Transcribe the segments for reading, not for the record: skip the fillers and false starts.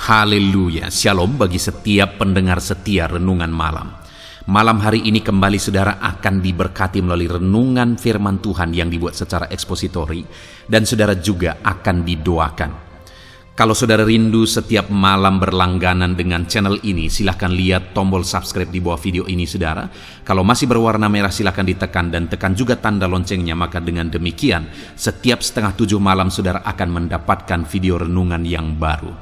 Haleluya, shalom bagi setiap pendengar setia Renungan Malam. Malam hari ini kembali saudara akan diberkati melalui renungan firman Tuhan yang dibuat secara ekspositori, dan saudara juga akan didoakan. Kalau saudara rindu setiap malam berlangganan dengan channel ini, silahkan lihat tombol subscribe di bawah video ini saudara. Kalau masih berwarna merah silahkan ditekan dan tekan juga tanda loncengnya, maka dengan demikian setiap 6:30 malam saudara akan mendapatkan video renungan yang baru.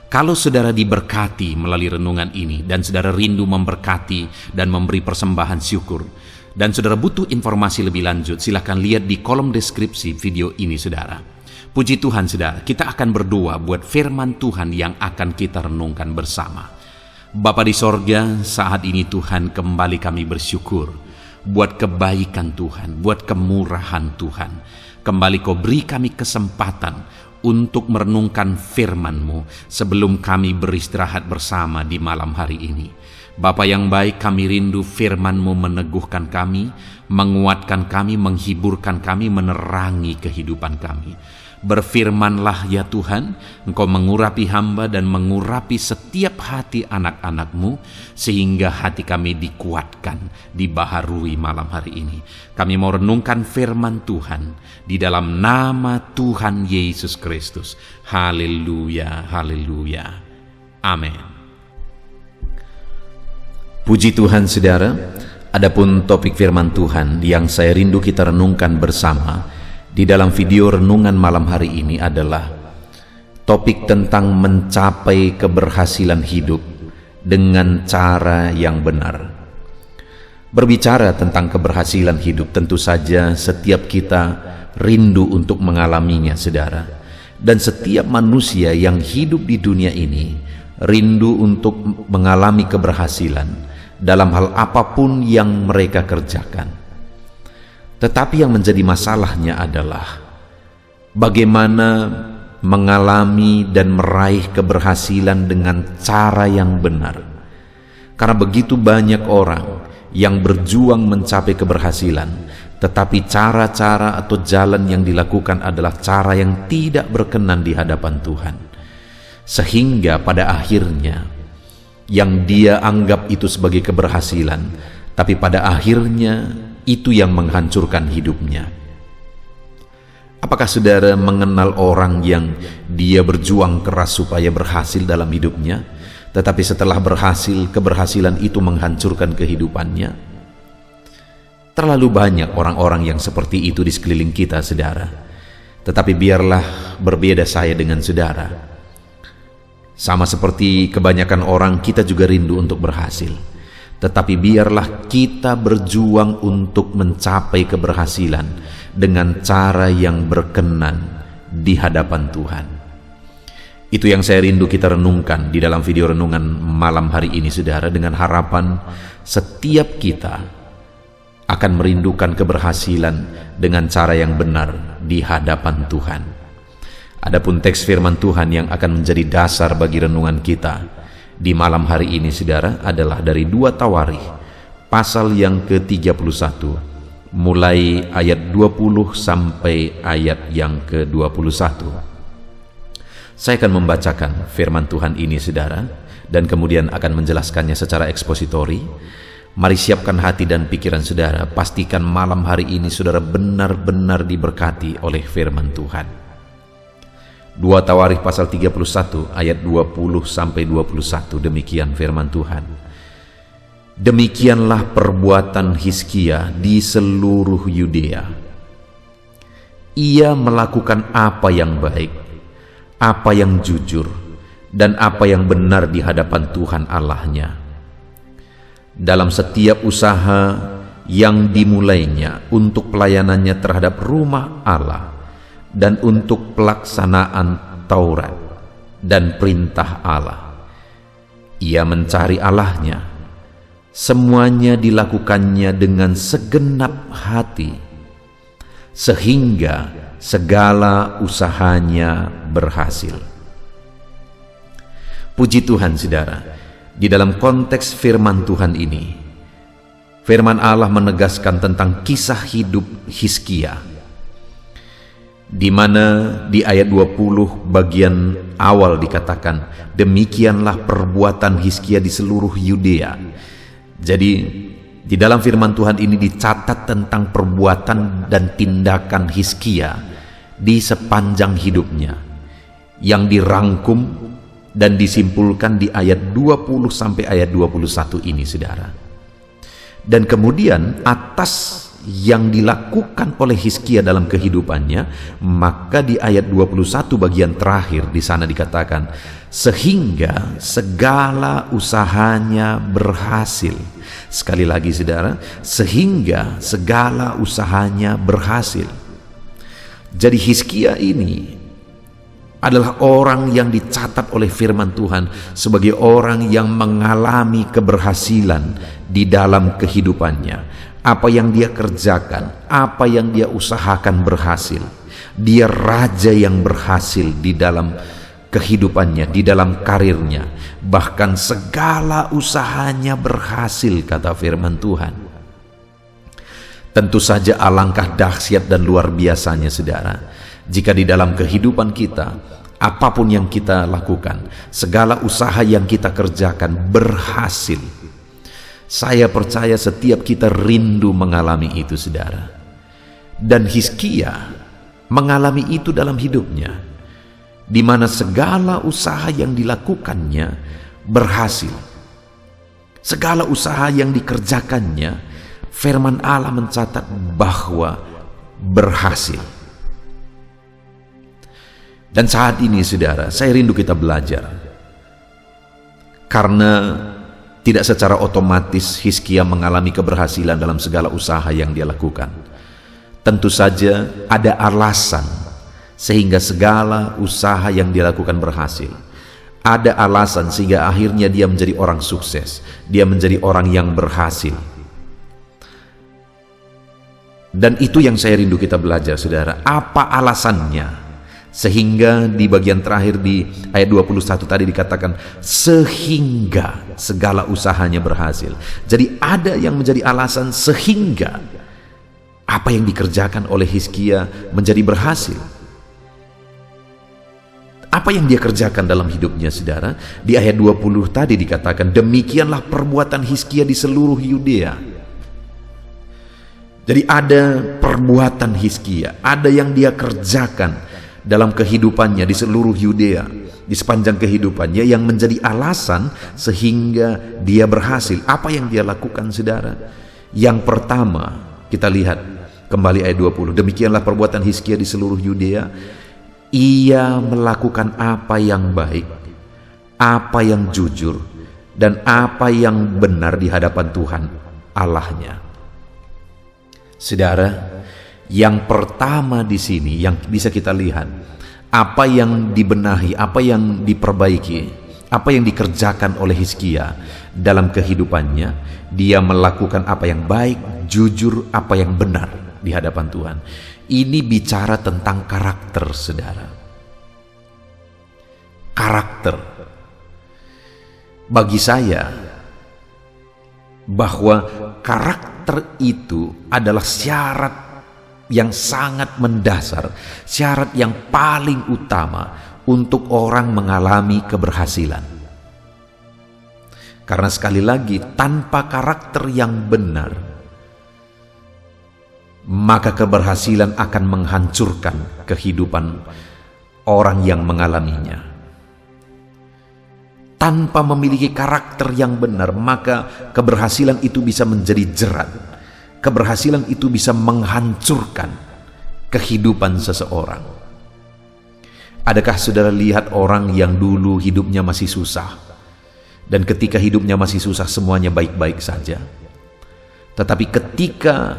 Kalau saudara diberkati melalui renungan ini dan saudara rindu memberkati dan memberi persembahan syukur, dan saudara butuh informasi lebih lanjut, silakan lihat di kolom deskripsi video ini saudara. Puji Tuhan saudara, kita akan berdoa buat firman Tuhan yang akan kita renungkan bersama. Bapa di sorga, saat ini Tuhan kembali kami bersyukur buat kebaikan Tuhan, buat kemurahan Tuhan. Kembali Kau beri kami kesempatan untuk merenungkan firman-Mu sebelum kami beristirahat bersama di malam hari ini. Bapa yang baik, kami rindu firman-Mu meneguhkan kami, menguatkan kami, menghiburkan kami, menerangi kehidupan kami. Berfirmanlah ya Tuhan, Engkau mengurapi hamba dan mengurapi setiap hati anak-anak-Mu, sehingga hati kami dikuatkan, dibaharui malam hari ini. Kami mau renungkan firman Tuhan di dalam nama Tuhan Yesus Kristus. Haleluya, haleluya. Amin. Puji Tuhan saudara, adapun topik firman Tuhan yang saya rindu kita renungkan bersama di dalam video renungan malam hari ini adalah topik tentang mencapai keberhasilan hidup dengan cara yang benar. Berbicara tentang keberhasilan hidup, tentu saja setiap kita rindu untuk mengalaminya saudara. Dan setiap manusia yang hidup di dunia ini rindu untuk mengalami keberhasilan dalam hal apapun yang mereka kerjakan. Tetapi yang menjadi masalahnya adalah bagaimana mengalami dan meraih keberhasilan dengan cara yang benar. Karena begitu banyak orang yang berjuang mencapai keberhasilan, tetapi cara-cara atau jalan yang dilakukan adalah cara yang tidak berkenan di hadapan Tuhan. Sehingga pada akhirnya yang dia anggap itu sebagai keberhasilan, tapi pada akhirnya itu yang menghancurkan hidupnya. Apakah saudara mengenal orang yang dia berjuang keras supaya berhasil dalam hidupnya, tetapi setelah berhasil, keberhasilan itu menghancurkan kehidupannya? Terlalu banyak orang-orang yang seperti itu di sekeliling kita saudara. Tetapi biarlah berbeda saya dengan saudara. Sama seperti kebanyakan orang, kita juga rindu untuk berhasil. Tetapi biarlah kita berjuang untuk mencapai keberhasilan dengan cara yang berkenan di hadapan Tuhan. Itu yang saya rindu kita renungkan di dalam video renungan malam hari ini saudara, dengan harapan setiap kita akan merindukan keberhasilan dengan cara yang benar di hadapan Tuhan. Adapun teks firman Tuhan yang akan menjadi dasar bagi renungan kita di malam hari ini saudara adalah dari 2 Tawarikh pasal yang ke-31 mulai ayat 20 sampai ayat yang ke-21. Saya akan membacakan firman Tuhan ini saudara dan kemudian akan menjelaskannya secara ekspositori. Mari siapkan hati dan pikiran saudara, pastikan malam hari ini saudara benar-benar diberkati oleh firman Tuhan. 2 Tawarikh pasal 31 ayat 20 sampai 21, demikian firman Tuhan. Demikianlah perbuatan Hizkia di seluruh Yudea. Ia melakukan apa yang baik, apa yang jujur, dan apa yang benar di hadapan Tuhan Allahnya. Dalam setiap usaha yang dimulainya untuk pelayanannya terhadap rumah Allah, dan untuk pelaksanaan Taurat dan perintah Allah. Ia mencari Allahnya. Semuanya dilakukannya dengan segenap hati, sehingga segala usahanya berhasil. Puji Tuhan saudara, di dalam konteks firman Tuhan ini, firman Allah menegaskan tentang kisah hidup Hizkia. di mana di ayat 20 bagian awal dikatakan, demikianlah perbuatan Hizkia di seluruh Yudea. Jadi di dalam firman Tuhan ini dicatat tentang perbuatan dan tindakan Hizkia di sepanjang hidupnya, yang dirangkum dan disimpulkan di ayat 20 sampai ayat 21 ini, saudara. Dan kemudian atas yang dilakukan oleh Hizkia dalam kehidupannya, maka di ayat 21 bagian terakhir di sana dikatakan, sehingga segala usahanya berhasil. Sekali lagi, saudara, sehingga segala usahanya berhasil. Jadi Hizkia ini adalah orang yang dicatat oleh firman Tuhan sebagai orang yang mengalami keberhasilan di dalam kehidupannya. Apa yang dia kerjakan, apa yang dia usahakan berhasil. Dia raja yang berhasil di dalam kehidupannya, di dalam karirnya. Bahkan segala usahanya berhasil, kata firman Tuhan. Tentu saja alangkah dahsyat dan luar biasanya, saudara, jika di dalam kehidupan kita, apapun yang kita lakukan, segala usaha yang kita kerjakan berhasil. Saya percaya setiap kita rindu mengalami itu, saudara. Dan Hizkia mengalami itu dalam hidupnya, di mana segala usaha yang dilakukannya berhasil. Segala usaha yang dikerjakannya, firman Allah mencatat bahwa berhasil. Dan saat ini, saudara, saya rindu kita belajar, karena tidak secara otomatis Hizkia mengalami keberhasilan dalam segala usaha yang dia lakukan. Tentu saja ada alasan sehingga segala usaha yang dia lakukan berhasil. Ada alasan sehingga akhirnya dia menjadi orang sukses. Dia menjadi orang yang berhasil. Dan itu yang saya rindu kita belajar, saudara. Apa alasannya? Sehingga di bagian terakhir di ayat 21 tadi dikatakan, sehingga segala usahanya berhasil. Jadi ada yang menjadi alasan sehingga apa yang dikerjakan oleh Hizkia menjadi berhasil. Apa yang dia kerjakan dalam hidupnya, saudara? Di ayat 20 tadi dikatakan, demikianlah perbuatan Hizkia di seluruh Yudea. Jadi ada perbuatan Hizkia, ada yang dia kerjakan dalam kehidupannya di seluruh Yudea, di sepanjang kehidupannya, yang menjadi alasan sehingga dia berhasil. Apa yang dia lakukan, saudara? Yang pertama, kita lihat kembali ayat 20. Demikianlah perbuatan Hizkia di seluruh Yudea. Ia melakukan apa yang baik, apa yang jujur, dan apa yang benar di hadapan Tuhan Allahnya. Saudara, yang pertama di sini yang bisa kita lihat, apa yang dibenahi, apa yang diperbaiki, apa yang dikerjakan oleh Hizkia dalam kehidupannya, dia melakukan apa yang baik, jujur, apa yang benar di hadapan Tuhan. Ini bicara tentang karakter, saudara. Karakter. Bagi saya, bahwa karakter itu adalah syarat yang sangat mendasar, syarat yang paling utama untuk orang mengalami keberhasilan. Karena sekali lagi, tanpa karakter yang benar, maka keberhasilan akan menghancurkan kehidupan orang yang mengalaminya. Tanpa memiliki karakter yang benar, maka keberhasilan itu bisa menjadi jerat. Keberhasilan itu bisa menghancurkan kehidupan seseorang. Adakah saudara lihat orang yang dulu hidupnya masih susah, dan ketika hidupnya masih susah semuanya baik-baik saja, tetapi ketika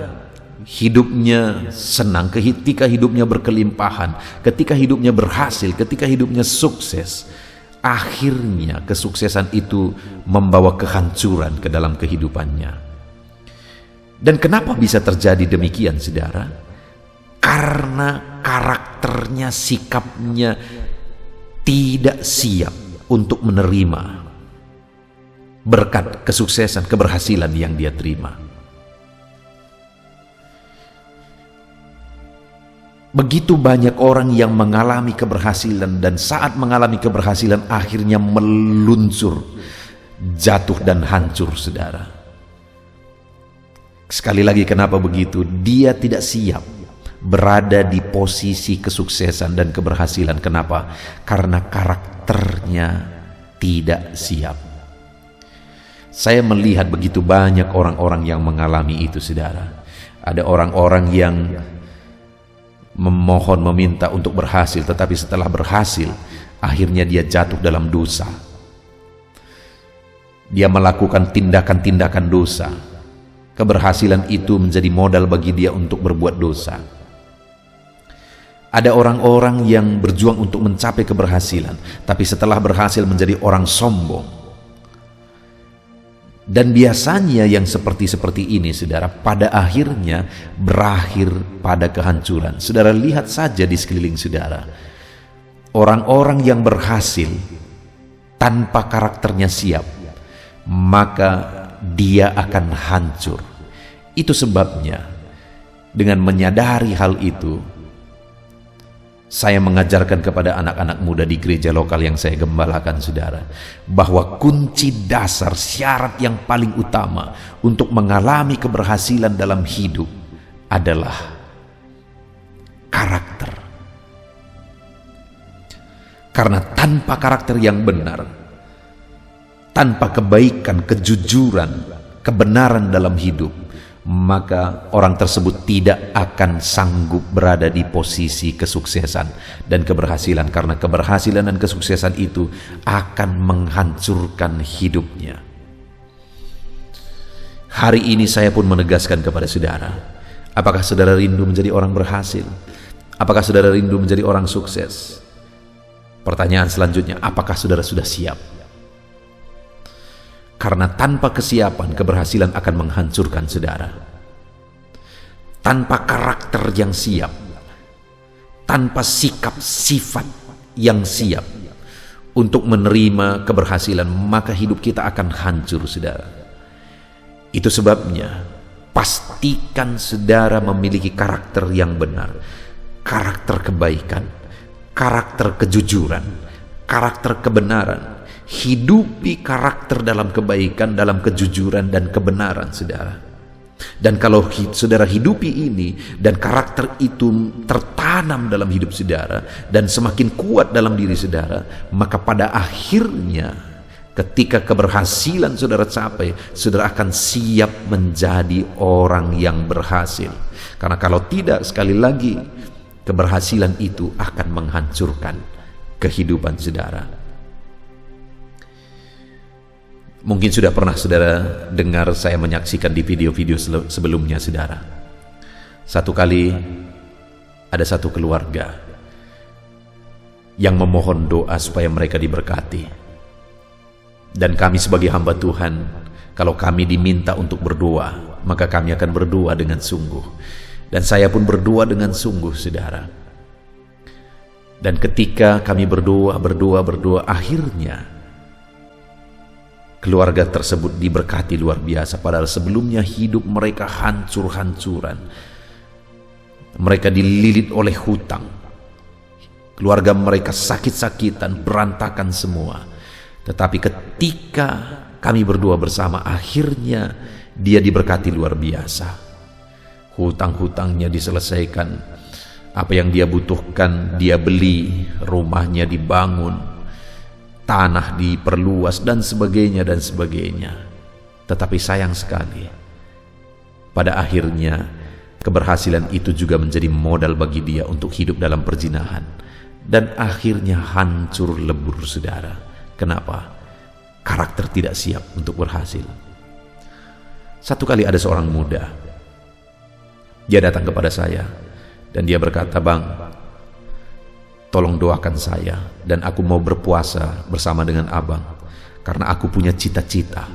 hidupnya senang, ketika hidupnya berkelimpahan, ketika hidupnya berhasil, ketika hidupnya sukses, akhirnya kesuksesan itu membawa kehancuran ke dalam kehidupannya. Dan kenapa bisa terjadi demikian, saudara? Karena karakternya, sikapnya tidak siap untuk menerima berkat kesuksesan, keberhasilan yang dia terima. Begitu banyak orang yang mengalami keberhasilan, dan saat mengalami keberhasilan akhirnya meluncur, jatuh dan hancur, saudara. Sekali lagi, kenapa begitu? Dia tidak siap berada di posisi kesuksesan dan keberhasilan. Kenapa? Karena karakternya tidak siap. Saya melihat begitu banyak orang-orang yang mengalami itu, saudara. Ada orang-orang yang memohon, meminta untuk berhasil, tetapi setelah berhasil akhirnya dia jatuh dalam dosa. Dia melakukan tindakan-tindakan dosa. Keberhasilan itu menjadi modal bagi dia untuk berbuat dosa. Ada orang-orang yang berjuang untuk mencapai keberhasilan, tapi setelah berhasil menjadi orang sombong. Dan biasanya yang seperti ini, saudara, pada akhirnya berakhir pada kehancuran. Saudara lihat saja di sekeliling saudara. Orang-orang yang berhasil tanpa karakternya siap, maka dia akan hancur. Itu sebabnya dengan menyadari hal itu, saya mengajarkan kepada anak-anak muda di gereja lokal yang saya gembalakan, saudara, bahwa kunci dasar, syarat yang paling utama untuk mengalami keberhasilan dalam hidup adalah karakter. Karena tanpa karakter yang benar, tanpa kebaikan, kejujuran, kebenaran dalam hidup, maka orang tersebut tidak akan sanggup berada di posisi kesuksesan dan keberhasilan, karena keberhasilan dan kesuksesan itu akan menghancurkan hidupnya. Hari ini saya pun menegaskan kepada saudara, apakah saudara rindu menjadi orang berhasil? Apakah saudara rindu menjadi orang sukses? Pertanyaan selanjutnya, apakah saudara sudah siap? Karena tanpa kesiapan, keberhasilan akan menghancurkan saudara. Tanpa karakter yang siap, tanpa sikap sifat yang siap untuk menerima keberhasilan, maka hidup kita akan hancur, saudara. Itu sebabnya pastikan saudara memiliki karakter yang benar, karakter kebaikan, karakter kejujuran, karakter kebenaran. Hidupi karakter dalam kebaikan, dalam kejujuran dan kebenaran, saudara. Dan kalau saudara hidupi ini dan karakter itu tertanam dalam hidup saudara dan semakin kuat dalam diri saudara, maka pada akhirnya ketika keberhasilan saudara capai, saudara akan siap menjadi orang yang berhasil. Karena kalau tidak, sekali lagi, keberhasilan itu akan menghancurkan kehidupan saudara. Mungkin sudah pernah saudara dengar saya menyaksikan di video-video sebelumnya, saudara. Satu kali ada satu keluarga yang memohon doa supaya mereka diberkati. Dan kami sebagai hamba Tuhan, kalau kami diminta untuk berdoa, maka kami akan berdoa dengan sungguh. Dan saya pun berdoa dengan sungguh, saudara. Dan ketika kami berdoa, akhirnya keluarga tersebut diberkati luar biasa, padahal sebelumnya hidup mereka hancur-hancuran. Mereka dililit oleh hutang. Keluarga mereka sakit-sakitan, berantakan semua. Tetapi ketika kami berdoa bersama, akhirnya dia diberkati luar biasa. Hutang-hutangnya diselesaikan. Apa yang dia butuhkan dia beli, rumahnya dibangun, tanah diperluas dan sebagainya dan sebagainya. Tetapi sayang sekali, pada akhirnya keberhasilan itu juga menjadi modal bagi dia untuk hidup dalam perzinahan, dan akhirnya hancur lebur, saudara. Kenapa? Karakter tidak siap untuk berhasil. Satu kali ada seorang muda, dia datang kepada saya dan dia berkata, "Bang, tolong doakan saya, dan aku mau berpuasa bersama dengan abang karena aku punya cita-cita."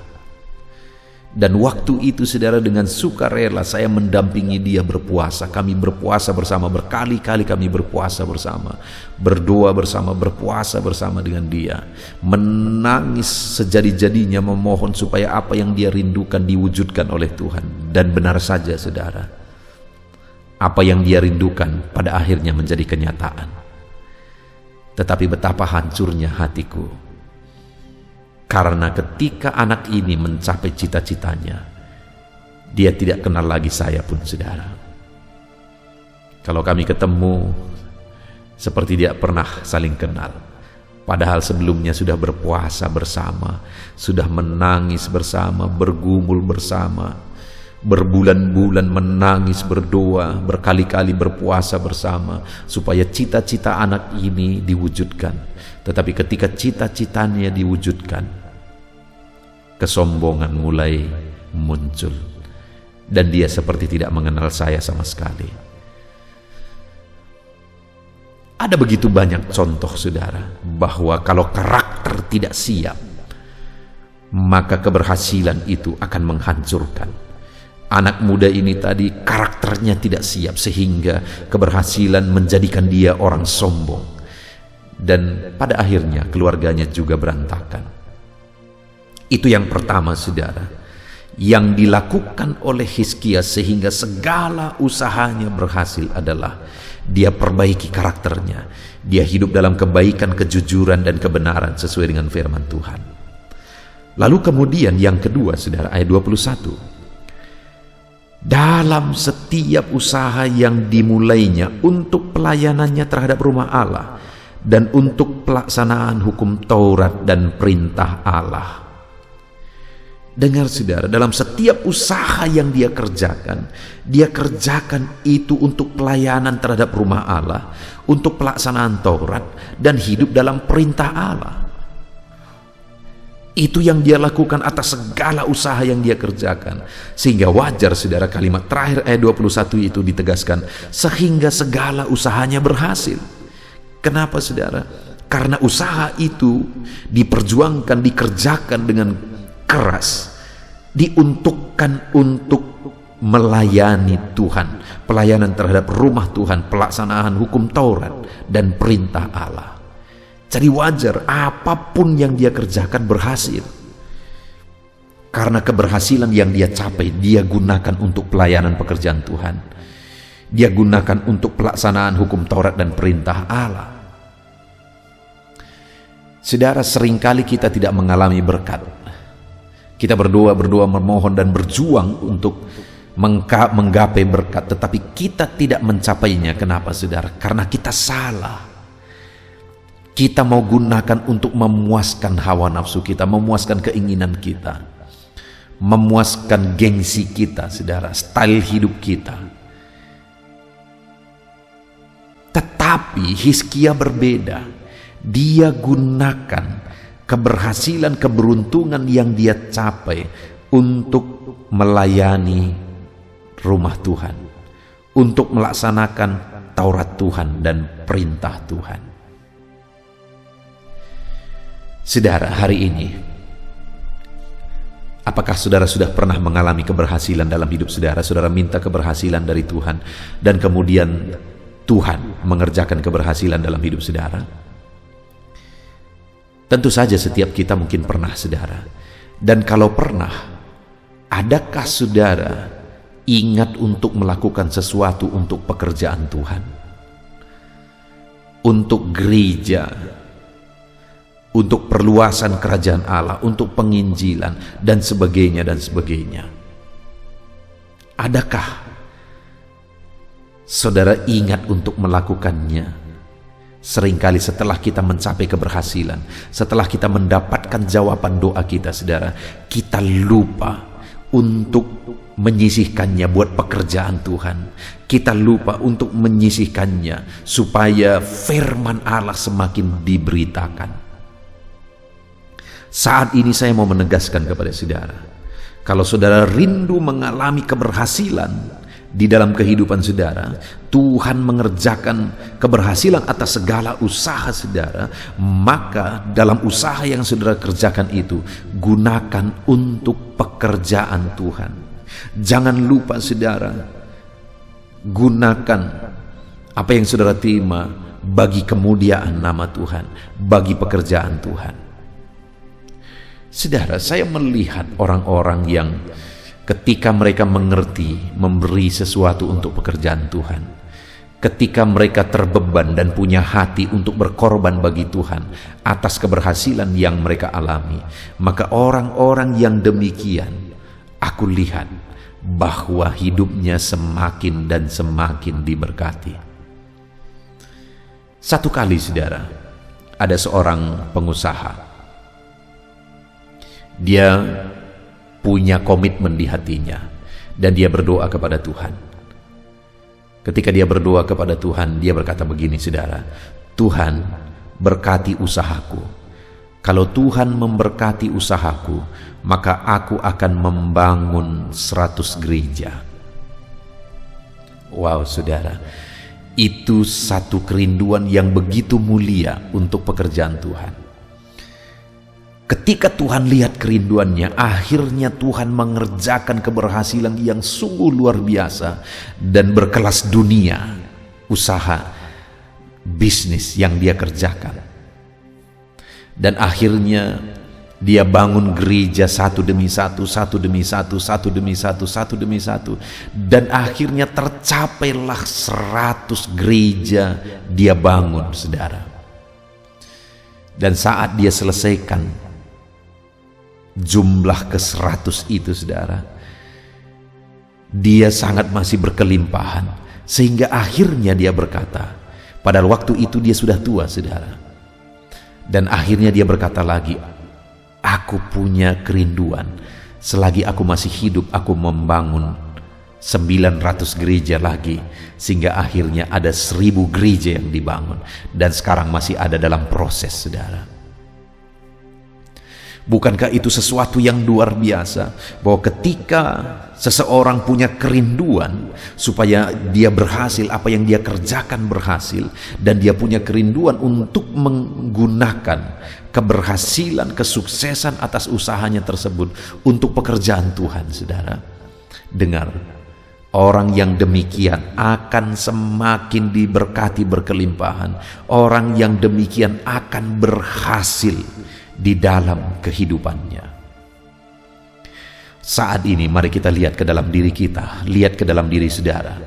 Dan waktu itu, saudara, dengan sukarela saya mendampingi dia berpuasa. Kami berpuasa bersama, berkali-kali kami berpuasa bersama, berdoa bersama, berpuasa bersama dengan dia, menangis sejadi-jadinya memohon supaya apa yang dia rindukan diwujudkan oleh Tuhan. Dan benar saja, saudara, apa yang dia rindukan pada akhirnya menjadi kenyataan. Tetapi betapa hancurnya hatiku, karena ketika anak ini mencapai cita-citanya, dia tidak kenal lagi saya pun, saudara. Kalau kami ketemu, seperti tidak pernah saling kenal. Padahal sebelumnya sudah berpuasa bersama, sudah menangis bersama, bergumul bersama, berbulan-bulan menangis, berdoa, berkali-kali berpuasa bersama, supaya cita-cita anak ini diwujudkan. Tetapi ketika cita-citanya diwujudkan, kesombongan mulai muncul, dan dia seperti tidak mengenal saya sama sekali. Ada begitu banyak contoh, saudara, bahwa kalau karakter tidak siap, maka keberhasilan itu akan menghancurkan. Anak muda ini tadi karakternya tidak siap, sehingga keberhasilan menjadikan dia orang sombong, dan pada akhirnya keluarganya juga berantakan. Itu yang pertama, saudara, yang dilakukan oleh Hizkia sehingga segala usahanya berhasil adalah dia perbaiki karakternya. Dia hidup dalam kebaikan, kejujuran, dan kebenaran sesuai dengan firman Tuhan. Lalu kemudian yang kedua, saudara, ayat 21. Dalam setiap usaha yang dimulainya untuk pelayanannya terhadap rumah Allah dan untuk pelaksanaan hukum Taurat dan perintah Allah. Dengar, saudara, dalam setiap usaha yang dia kerjakan itu untuk pelayanan terhadap rumah Allah, untuk pelaksanaan Taurat, dan hidup dalam perintah Allah. Itu yang dia lakukan atas segala usaha yang dia kerjakan. Sehingga wajar, saudara, kalimat terakhir ayat 21 itu ditegaskan, sehingga segala usahanya berhasil. Kenapa, saudara? Karena usaha itu diperjuangkan, dikerjakan dengan keras, diuntukkan untuk melayani Tuhan, pelayanan terhadap rumah Tuhan, pelaksanaan hukum Taurat dan perintah Allah. Jadi wajar apapun yang dia kerjakan berhasil, karena keberhasilan yang dia capai dia gunakan untuk pelayanan pekerjaan Tuhan, dia gunakan untuk pelaksanaan hukum Taurat dan perintah Allah. Saudara, seringkali kita tidak mengalami berkat. Kita berdoa, memohon dan berjuang untuk menggapai berkat, tetapi kita tidak mencapainya. Kenapa, saudara? Karena kita salah. Kita mau gunakan untuk memuaskan hawa nafsu kita, memuaskan keinginan kita, memuaskan gengsi kita, saudara, style hidup kita. Tetapi Hizkia berbeda. Dia gunakan keberhasilan, keberuntungan yang dia capai untuk melayani rumah Tuhan, untuk melaksanakan Taurat Tuhan dan perintah Tuhan. Saudara, hari ini apakah saudara sudah pernah mengalami keberhasilan dalam hidup saudara? Saudara minta keberhasilan dari Tuhan, dan kemudian Tuhan mengerjakan keberhasilan dalam hidup saudara? Tentu saja setiap kita mungkin pernah, saudara. Dan kalau pernah, adakah saudara ingat untuk melakukan sesuatu untuk pekerjaan Tuhan, untuk gereja, untuk perluasan kerajaan Allah, untuk penginjilan, dan sebagainya dan sebagainya? Adakah saudara ingat untuk melakukannya? Seringkali setelah kita mencapai keberhasilan, setelah kita mendapatkan jawaban doa kita, saudara, kita lupa untuk menyisihkannya buat pekerjaan Tuhan. Kita lupa untuk menyisihkannya supaya firman Allah semakin diberitakan. Saat ini saya mau menegaskan kepada saudara, kalau saudara rindu mengalami keberhasilan di dalam kehidupan saudara, Tuhan mengerjakan keberhasilan atas segala usaha saudara, maka dalam usaha yang saudara kerjakan itu, gunakan untuk pekerjaan Tuhan. Jangan lupa, saudara, gunakan apa yang saudara terima bagi kemuliaan nama Tuhan, bagi pekerjaan Tuhan. Saudara, saya melihat orang-orang yang ketika mereka mengerti memberi sesuatu untuk pekerjaan Tuhan, ketika mereka terbeban dan punya hati untuk berkorban bagi Tuhan atas keberhasilan yang mereka alami, maka orang-orang yang demikian aku lihat bahwa hidupnya semakin dan semakin diberkati. Satu kali, saudara, ada seorang pengusaha. Dia punya komitmen di hatinya dan dia berdoa kepada Tuhan. Ketika dia berdoa kepada Tuhan, dia berkata begini, saudara, Tuhan, berkati usahaku. Kalau Tuhan memberkati usahaku, maka aku akan membangun 100 gereja. Wow, saudara, itu satu kerinduan yang begitu mulia untuk pekerjaan Tuhan. Ketika Tuhan lihat kerinduannya, akhirnya Tuhan mengerjakan keberhasilan yang sungguh luar biasa dan berkelas dunia, usaha, bisnis yang dia kerjakan. Dan akhirnya dia bangun gereja satu demi satu, satu demi satu, satu demi satu, satu demi satu. Dan akhirnya tercapailah 100 gereja dia bangun, saudara. Dan saat dia selesaikan jumlah ke-100 itu, saudara, dia sangat masih berkelimpahan. Sehingga akhirnya dia berkata, padahal waktu itu dia sudah tua, saudara. Dan akhirnya dia berkata lagi, aku punya kerinduan, selagi aku masih hidup aku membangun 900 gereja lagi, sehingga akhirnya ada 1000 gereja yang dibangun, dan sekarang masih ada dalam proses, saudara. Bukankah itu sesuatu yang luar biasa, bahwa ketika seseorang punya kerinduan supaya dia berhasil, apa yang dia kerjakan berhasil, dan dia punya kerinduan untuk menggunakan keberhasilan, kesuksesan atas usahanya tersebut untuk pekerjaan Tuhan, saudara, dengar, orang yang demikian akan semakin diberkati berkelimpahan. Orang yang demikian akan berhasil di dalam kehidupannya. Saat ini mari kita lihat ke dalam diri kita, lihat ke dalam diri saudara.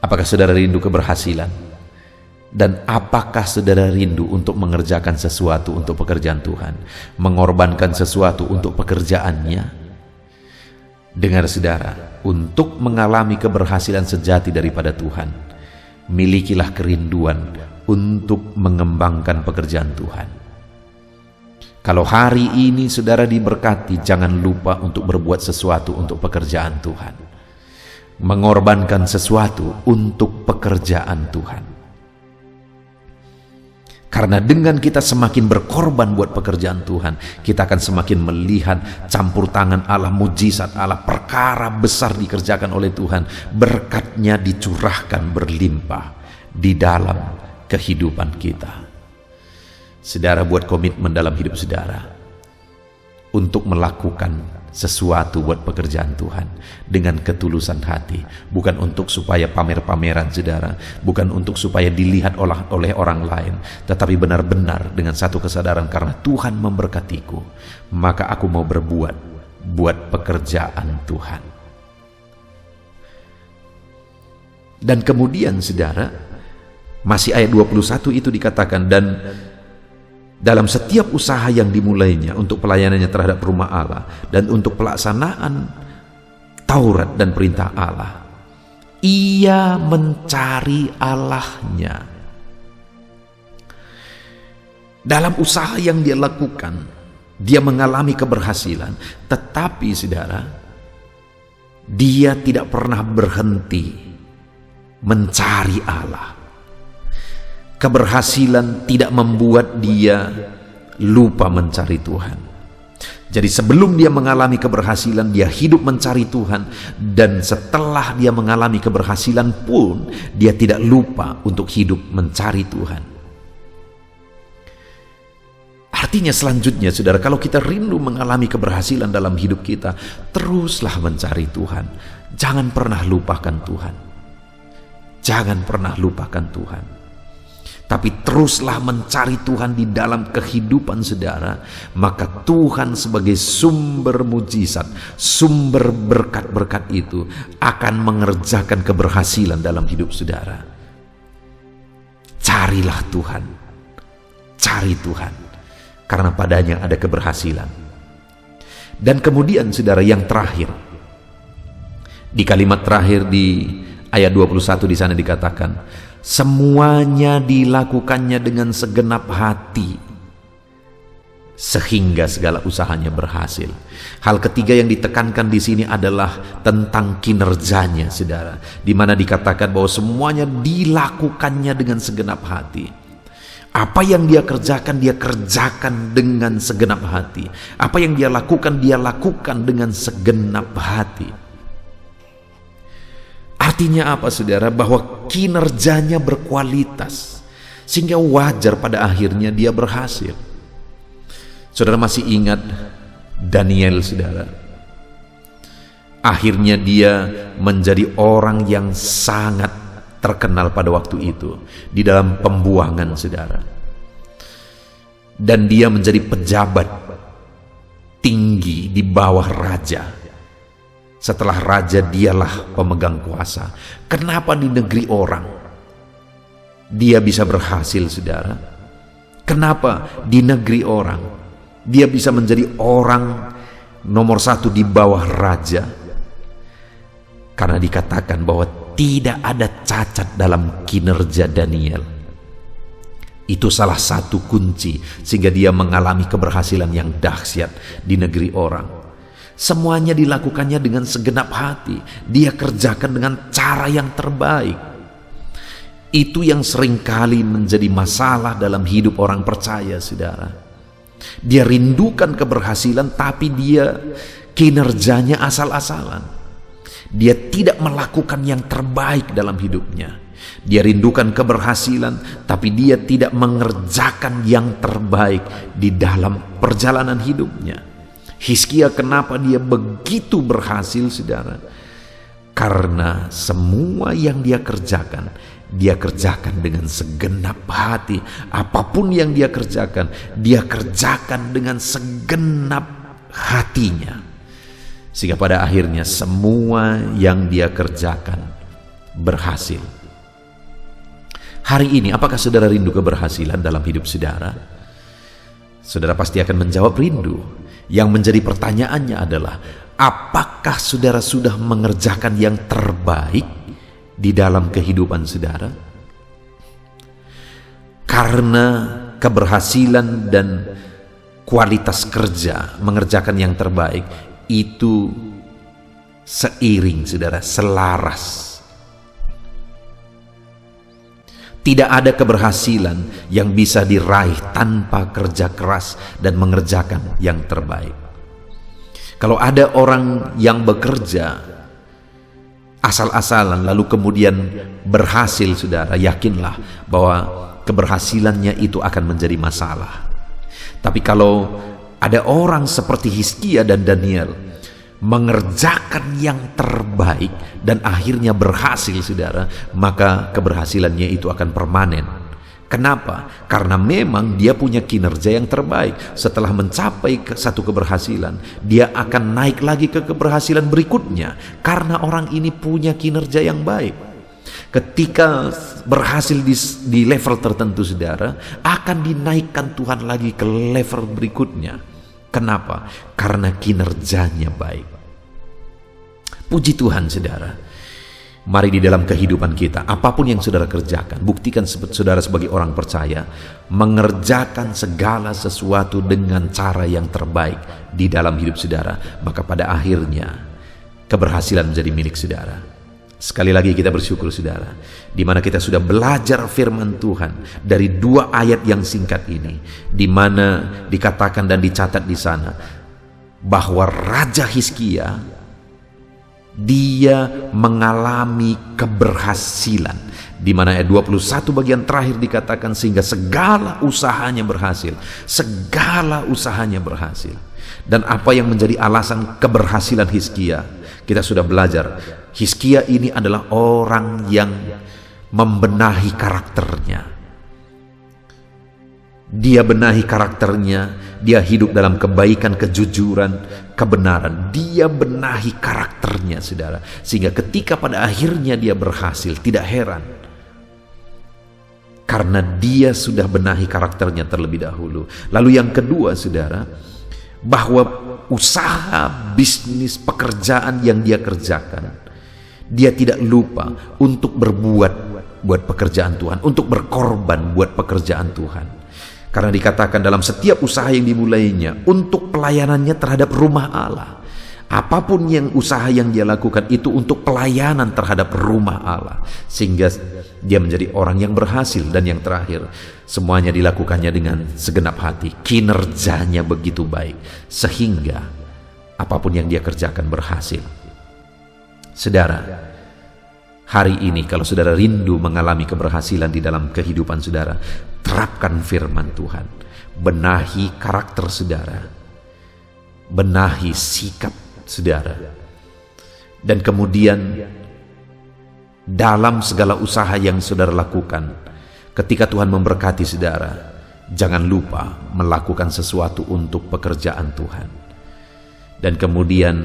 Apakah saudara rindu keberhasilan? Dan apakah saudara rindu untuk mengerjakan sesuatu untuk pekerjaan Tuhan, mengorbankan sesuatu untuk pekerjaannya? Dengar, saudara, untuk mengalami keberhasilan sejati daripada Tuhan, milikilah kerinduan untuk mengembangkan pekerjaan Tuhan. Kalau hari ini saudara diberkati, jangan lupa untuk berbuat sesuatu untuk pekerjaan Tuhan, mengorbankan sesuatu untuk pekerjaan Tuhan. Karena dengan kita semakin berkorban buat pekerjaan Tuhan, kita akan semakin melihat campur tangan Allah, mujizat Allah, perkara besar dikerjakan oleh Tuhan, berkatnya dicurahkan berlimpah di dalam kehidupan kita. Saudara buat komitmen dalam hidup saudara untuk melakukan sesuatu buat pekerjaan Tuhan dengan ketulusan hati, bukan untuk supaya pamer-pameran, saudara, bukan untuk supaya dilihat oleh orang lain, tetapi benar-benar dengan satu kesadaran, karena Tuhan memberkatiku, maka aku mau berbuat buat pekerjaan Tuhan. Dan kemudian, saudara, masih ayat 21 itu dikatakan, dan dalam setiap usaha yang dimulainya untuk pelayanannya terhadap rumah Allah dan untuk pelaksanaan Taurat dan perintah Allah, ia mencari Allahnya. Dalam usaha yang dia lakukan, dia mengalami keberhasilan, tetapi saudara, dia tidak pernah berhenti mencari Allah. Keberhasilan tidak membuat dia lupa mencari Tuhan. Jadi sebelum dia mengalami keberhasilan, dia hidup mencari Tuhan, dan setelah dia mengalami keberhasilan pun dia tidak lupa untuk hidup mencari Tuhan. Artinya selanjutnya, saudara, kalau kita rindu mengalami keberhasilan dalam hidup kita, teruslah mencari Tuhan. Jangan pernah lupakan Tuhan. Jangan pernah lupakan Tuhan. tapi teruslah mencari Tuhan di dalam kehidupan saudara, maka Tuhan sebagai sumber mujizat, sumber berkat-berkat itu akan mengerjakan keberhasilan dalam hidup saudara. Carilah Tuhan, cari Tuhan, karena padanya ada keberhasilan. Dan kemudian saudara, yang terakhir, di kalimat terakhir di ayat 21 di sana dikatakan, semuanya dilakukannya dengan segenap hati sehingga segala usahanya berhasil. Hal ketiga yang ditekankan di sini adalah tentang kinerjanya, saudara, di mana dikatakan bahwa semuanya dilakukannya dengan segenap hati. Apa yang dia kerjakan dengan segenap hati. Apa yang dia lakukan dengan segenap hati. Artinya apa, saudara? Bahwa kinerjanya berkualitas, sehingga wajar pada akhirnya dia berhasil. Saudara masih ingat Daniel, saudara? Akhirnya dia menjadi orang yang sangat terkenal pada waktu itu di dalam pembuangan, saudara. Dan dia menjadi pejabat tinggi di bawah raja. Setelah raja, dialah pemegang kuasa. Kenapa di negeri orang dia bisa berhasil, saudara? Kenapa di negeri orang dia bisa menjadi orang nomor satu di bawah raja? Karena dikatakan bahwa tidak ada cacat dalam kinerja Daniel. Itu salah satu kunci sehingga dia mengalami keberhasilan yang dahsyat di negeri orang. Semuanya dilakukannya dengan segenap hati. Dia kerjakan dengan cara yang terbaik. Itu yang seringkali menjadi masalah dalam hidup orang percaya, saudara. Dia rindukan keberhasilan, tapi dia kinerjanya asal-asalan. Dia tidak melakukan yang terbaik dalam hidupnya. Dia rindukan keberhasilan, tapi dia tidak mengerjakan yang terbaik di dalam perjalanan hidupnya. Hizkia kenapa dia begitu berhasil, saudara? Karena semua yang dia kerjakan dengan segenap hati. Apapun yang dia kerjakan dengan segenap hatinya. Sehingga pada akhirnya semua yang dia kerjakan berhasil. Hari ini, apakah saudara rindu keberhasilan dalam hidup saudara? Saudara pasti akan menjawab rindu. Yang menjadi pertanyaannya adalah, apakah saudara sudah mengerjakan yang terbaik di dalam kehidupan saudara? Karena keberhasilan dan kualitas kerja, mengerjakan yang terbaik, itu seiring, saudara, selaras. Tidak ada keberhasilan yang bisa diraih tanpa kerja keras dan mengerjakan yang terbaik. Kalau ada orang yang bekerja asal-asalan lalu kemudian berhasil, saudara, yakinlah bahwa keberhasilannya itu akan menjadi masalah. Tapi kalau ada orang seperti Hizkia dan Daniel mengerjakan yang terbaik dan akhirnya berhasil, saudara, maka keberhasilannya itu akan permanen. Kenapa? Karena memang dia punya kinerja yang terbaik. Setelah mencapai satu keberhasilan, dia akan naik lagi ke keberhasilan berikutnya, karena orang ini punya kinerja yang baik. Ketika berhasil di level tertentu, saudara, akan dinaikkan Tuhan lagi ke level berikutnya. Kenapa? Karena kinerjanya baik. Puji Tuhan, saudara. Mari di dalam kehidupan kita, apapun yang saudara kerjakan, buktikan saudara sebagai orang percaya mengerjakan segala sesuatu dengan cara yang terbaik di dalam hidup saudara. Maka pada akhirnya keberhasilan menjadi milik saudara. Sekali lagi kita bersyukur, saudara, di mana kita sudah belajar firman Tuhan dari 2 ayat yang singkat ini, di mana dikatakan dan dicatat di sana bahwa Raja Hizkia dia mengalami keberhasilan, di mana ayat 21 bagian terakhir dikatakan sehingga segala usahanya berhasil. Segala usahanya berhasil. Dan apa yang menjadi alasan keberhasilan Hizkia? Kita sudah belajar, Hizkia ini adalah orang yang membenahi karakternya. Dia benahi karakternya, dia hidup dalam kebaikan, kejujuran, kebenaran. Dia benahi karakternya, saudara. Sehingga ketika pada akhirnya dia berhasil, tidak heran. Karena dia sudah benahi karakternya terlebih dahulu. Lalu yang kedua, saudara, bahwa usaha, bisnis, pekerjaan yang dia kerjakan, dia tidak lupa untuk berbuat buat pekerjaan Tuhan, untuk berkorban buat pekerjaan Tuhan. Karena dikatakan dalam setiap usaha yang dimulainya untuk pelayanannya terhadap rumah Allah. Apapun yang usaha yang dia lakukan itu untuk pelayanan terhadap rumah Allah. Sehingga dia menjadi orang yang berhasil. Dan yang terakhir, semuanya dilakukannya dengan segenap hati. Kinerjanya begitu baik. Sehingga apapun yang dia kerjakan berhasil. Saudara, hari ini kalau saudara rindu mengalami keberhasilan di dalam kehidupan saudara, terapkan firman Tuhan. Benahi karakter saudara. Benahi sikap saudara. Dan kemudian dalam segala usaha yang saudara lakukan, ketika Tuhan memberkati saudara, jangan lupa melakukan sesuatu untuk pekerjaan Tuhan. Dan kemudian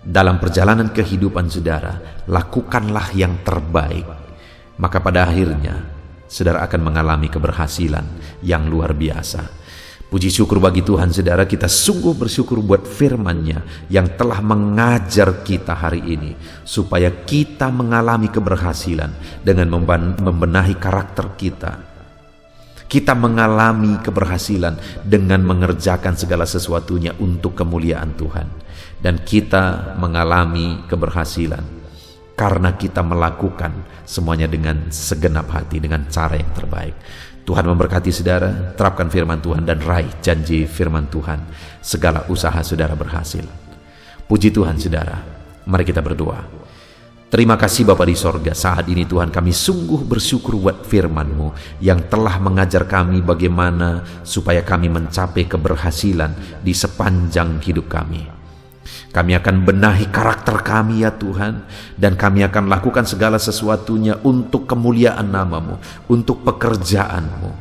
dalam perjalanan kehidupan saudara, lakukanlah yang terbaik. Maka pada akhirnya saudara akan mengalami keberhasilan yang luar biasa. Puji syukur bagi Tuhan, saudara. Kita sungguh bersyukur buat firman-Nya yang telah mengajar kita hari ini, supaya kita mengalami keberhasilan dengan membenahi karakter kita. Kita mengalami keberhasilan dengan mengerjakan segala sesuatunya untuk kemuliaan Tuhan. Dan kita mengalami keberhasilan karena kita melakukan semuanya dengan segenap hati, dengan cara yang terbaik. Tuhan memberkati saudara, terapkan firman Tuhan dan raih janji firman Tuhan. Segala usaha saudara berhasil. Puji Tuhan saudara, mari kita berdoa. Terima kasih Bapa di sorga, saat ini Tuhan kami sungguh bersyukur buat firman-Mu yang telah mengajar kami bagaimana supaya kami mencapai keberhasilan di sepanjang hidup kami. Kami akan benahi karakter kami ya Tuhan, dan kami akan lakukan segala sesuatunya untuk kemuliaan nama-Mu, untuk pekerjaan-Mu.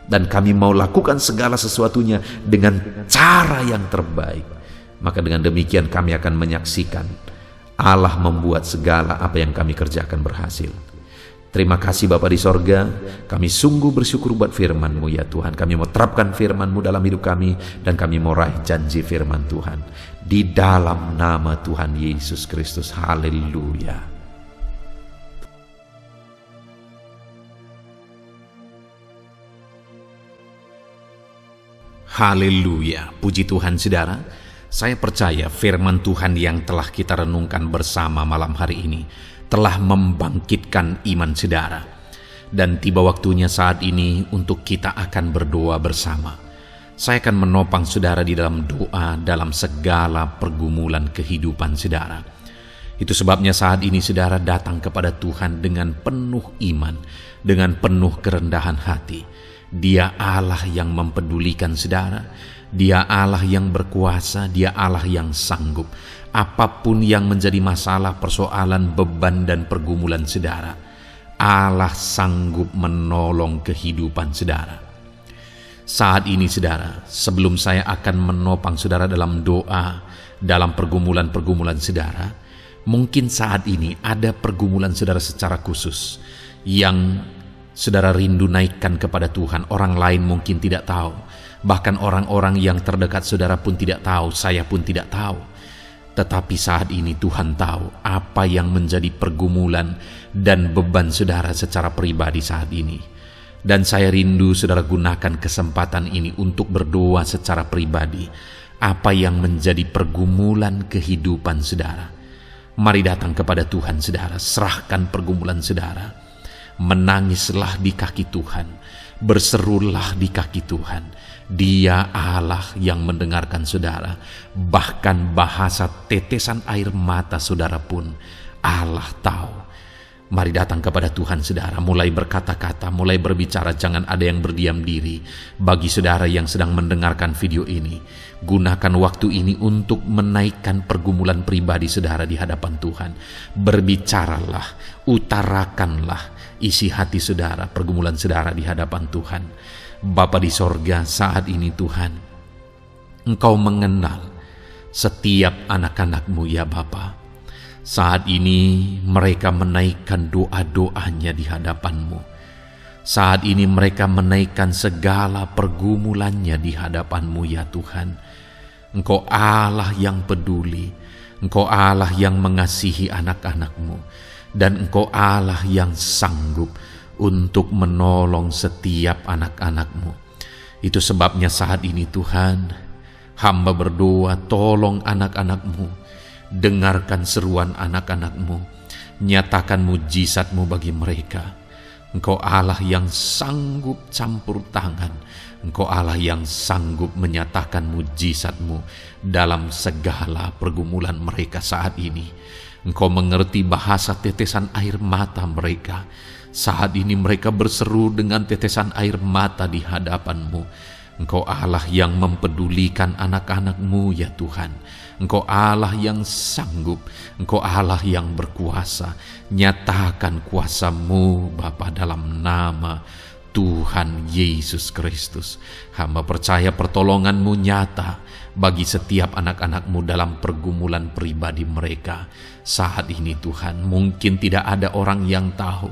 Dan kami mau lakukan segala sesuatunya dengan cara yang terbaik. Maka dengan demikian kami akan menyaksikan Allah membuat segala apa yang kami kerjakan berhasil. Terima kasih Bapa di sorga, kami sungguh bersyukur buat firman-Mu ya Tuhan. Kami mau terapkan firman-Mu dalam hidup kami, dan kami mau raih janji firman Tuhan. Di dalam nama Tuhan Yesus Kristus, haleluya. Haleluya, puji Tuhan saudara. Saya percaya firman Tuhan yang telah kita renungkan bersama malam hari ini telah membangkitkan iman saudara. Dan tiba waktunya saat ini untuk kita akan berdoa bersama. Saya akan menopang saudara di dalam doa dalam segala pergumulan kehidupan saudara. Itu sebabnya saat ini saudara datang kepada Tuhan dengan penuh iman, dengan penuh kerendahan hati. Dia Allah yang mempedulikan saudara. Dia Allah yang berkuasa, Dia Allah yang sanggup. Apapun yang menjadi masalah, persoalan, beban, dan pergumulan saudara, Allah sanggup menolong kehidupan saudara. Saat ini saudara, sebelum saya akan menopang saudara dalam doa, dalam pergumulan-pergumulan saudara, mungkin saat ini ada pergumulan saudara secara khusus yang saudara rindu naikkan kepada Tuhan. Orang lain mungkin tidak tahu, bahkan orang-orang yang terdekat saudara pun tidak tahu, saya pun tidak tahu. Tetapi saat ini Tuhan tahu apa yang menjadi pergumulan dan beban saudara secara pribadi saat ini. Dan saya rindu saudara gunakan kesempatan ini untuk berdoa secara pribadi. Apa yang menjadi pergumulan kehidupan saudara. Mari datang kepada Tuhan saudara, serahkan pergumulan saudara. Menangislah di kaki Tuhan, berserulah di kaki Tuhan. Dia Allah yang mendengarkan saudara. Bahkan bahasa tetesan air mata saudara pun Allah tahu. Mari datang kepada Tuhan saudara, mulai berkata-kata, mulai berbicara, jangan ada yang berdiam diri. Bagi saudara yang sedang mendengarkan video ini, gunakan waktu ini untuk menaikkan pergumulan pribadi saudara di hadapan Tuhan. Berbicaralah, utarakanlah isi hati saudara, pergumulan saudara di hadapan Tuhan. Bapa di sorga, saat ini Tuhan, Engkau mengenal setiap anak-anak-Mu ya Bapa. Saat ini mereka menaikkan doa-doanya di hadapan-Mu. Saat ini mereka menaikkan segala pergumulannya di hadapan-Mu ya Tuhan. Engkau Allah yang peduli, Engkau Allah yang mengasihi anak-anak-Mu, dan Engkau Allah yang sanggup untuk menolong setiap anak-anak-Mu. Itu sebabnya saat ini Tuhan, hamba berdoa, tolong anak-anak-Mu, dengarkan seruan anak-anak-Mu, nyatakan mujizat-Mu bagi mereka. Engkau Allah yang sanggup campur tangan, Engkau Allah yang sanggup menyatakan mujizat-Mu dalam segala pergumulan mereka saat ini. Engkau mengerti bahasa tetesan air mata mereka. Saat ini mereka berseru dengan tetesan air mata di hadapan-Mu. Engkau Allah yang mempedulikan anak-anak-Mu ya Tuhan. Engkau Allah yang sanggup, Engkau Allah yang berkuasa. Nyatakan kuasa-Mu Bapa dalam nama Tuhan Yesus Kristus. Hamba percaya pertolongan-Mu nyata bagi setiap anak-anak-Mu dalam pergumulan pribadi mereka. Saat ini Tuhan, mungkin tidak ada orang yang tahu,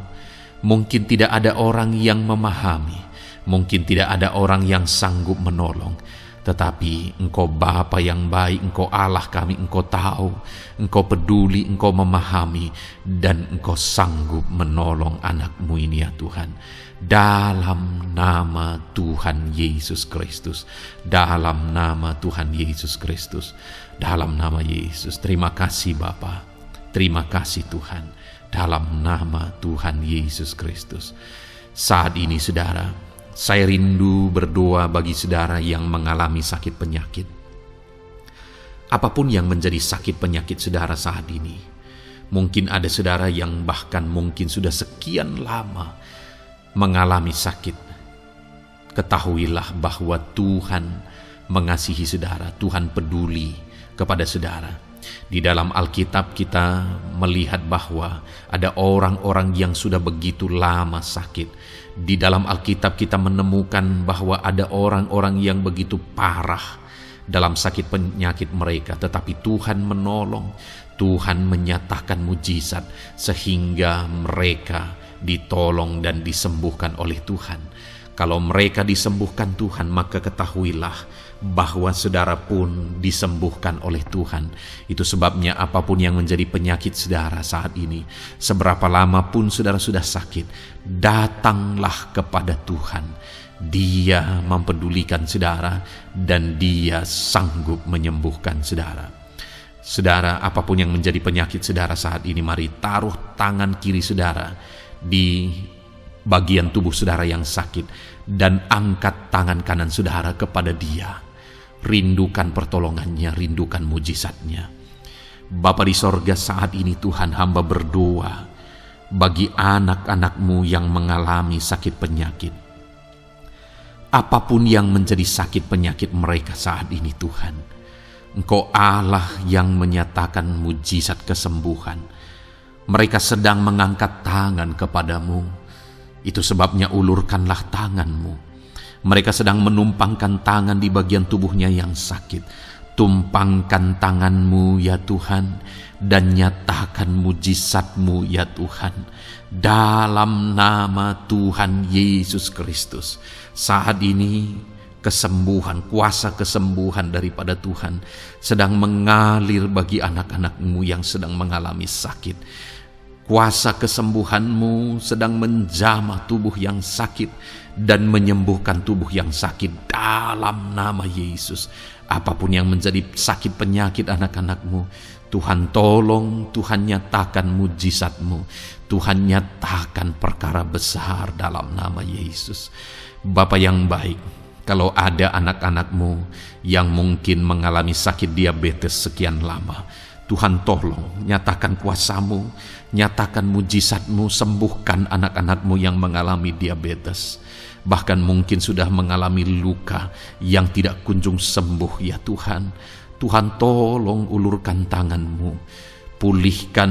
mungkin tidak ada orang yang memahami, mungkin tidak ada orang yang sanggup menolong. Tetapi Engkau Bapa yang baik, Engkau Allah kami, Engkau tahu, Engkau peduli, Engkau memahami, dan Engkau sanggup menolong anak-Mu ini ya Tuhan. Dalam nama Tuhan Yesus Kristus, dalam nama Tuhan Yesus Kristus, dalam nama Yesus. Terima kasih Bapa, terima kasih Tuhan, dalam nama Tuhan Yesus Kristus. Saat ini saudara, saya rindu berdoa bagi saudara yang mengalami sakit penyakit. Apapun yang menjadi sakit penyakit saudara saat ini, mungkin ada saudara yang bahkan mungkin sudah sekian lama mengalami sakit. Ketahuilah bahwa Tuhan mengasihi saudara, Tuhan peduli kepada saudara. Di dalam Alkitab kita melihat bahwa ada orang-orang yang sudah begitu lama sakit. Di dalam Alkitab kita menemukan bahwa ada orang-orang yang begitu parah dalam sakit penyakit mereka, tetapi Tuhan menolong, Tuhan menyatakan mujizat sehingga mereka ditolong dan disembuhkan oleh Tuhan. Kalau mereka disembuhkan Tuhan, maka ketahuilah bahwa saudara pun disembuhkan oleh Tuhan. Itu sebabnya apapun yang menjadi penyakit saudara saat ini, seberapa lama pun saudara sudah sakit, datanglah kepada Tuhan. Dia mempedulikan saudara dan Dia sanggup menyembuhkan saudara. Saudara, apapun yang menjadi penyakit saudara saat ini, mari taruh tangan kiri saudara di bagian tubuh saudara yang sakit dan angkat tangan kanan saudara kepada Dia. Rindukan pertolongannya, rindukan mujizatnya. Bapa di sorga, saat ini Tuhan, hamba berdoa bagi anak-anak-Mu yang mengalami sakit penyakit. Apapun yang menjadi sakit penyakit mereka saat ini Tuhan, Engkau Allah yang menyatakan mujizat kesembuhan. Mereka sedang mengangkat tangan kepadamu. Itu sebabnya ulurkanlah tangan-Mu. Mereka sedang menumpangkan tangan di bagian tubuhnya yang sakit. Tumpangkan tangan-Mu ya Tuhan, dan nyatakan mujizat-Mu ya Tuhan. Dalam nama Tuhan Yesus Kristus. Saat ini kesembuhan, kuasa kesembuhan daripada Tuhan sedang mengalir bagi anak-anak-Mu yang sedang mengalami sakit. Kuasa kesembuhan-Mu sedang menjamah tubuh yang sakit dan menyembuhkan tubuh yang sakit dalam nama Yesus. Apapun yang menjadi sakit penyakit anak-anak-Mu, Tuhan tolong, Tuhan nyatakan mujizat-Mu, Tuhan nyatakan perkara besar dalam nama Yesus. Bapa yang baik, kalau ada anak-anak-Mu yang mungkin mengalami sakit diabetes sekian lama, Tuhan tolong, nyatakan kuasa-Mu, nyatakan mujizat-Mu, sembuhkan anak-anak-Mu yang mengalami diabetes. Bahkan mungkin sudah mengalami luka yang tidak kunjung sembuh ya Tuhan. Tuhan tolong ulurkan tangan-Mu, pulihkan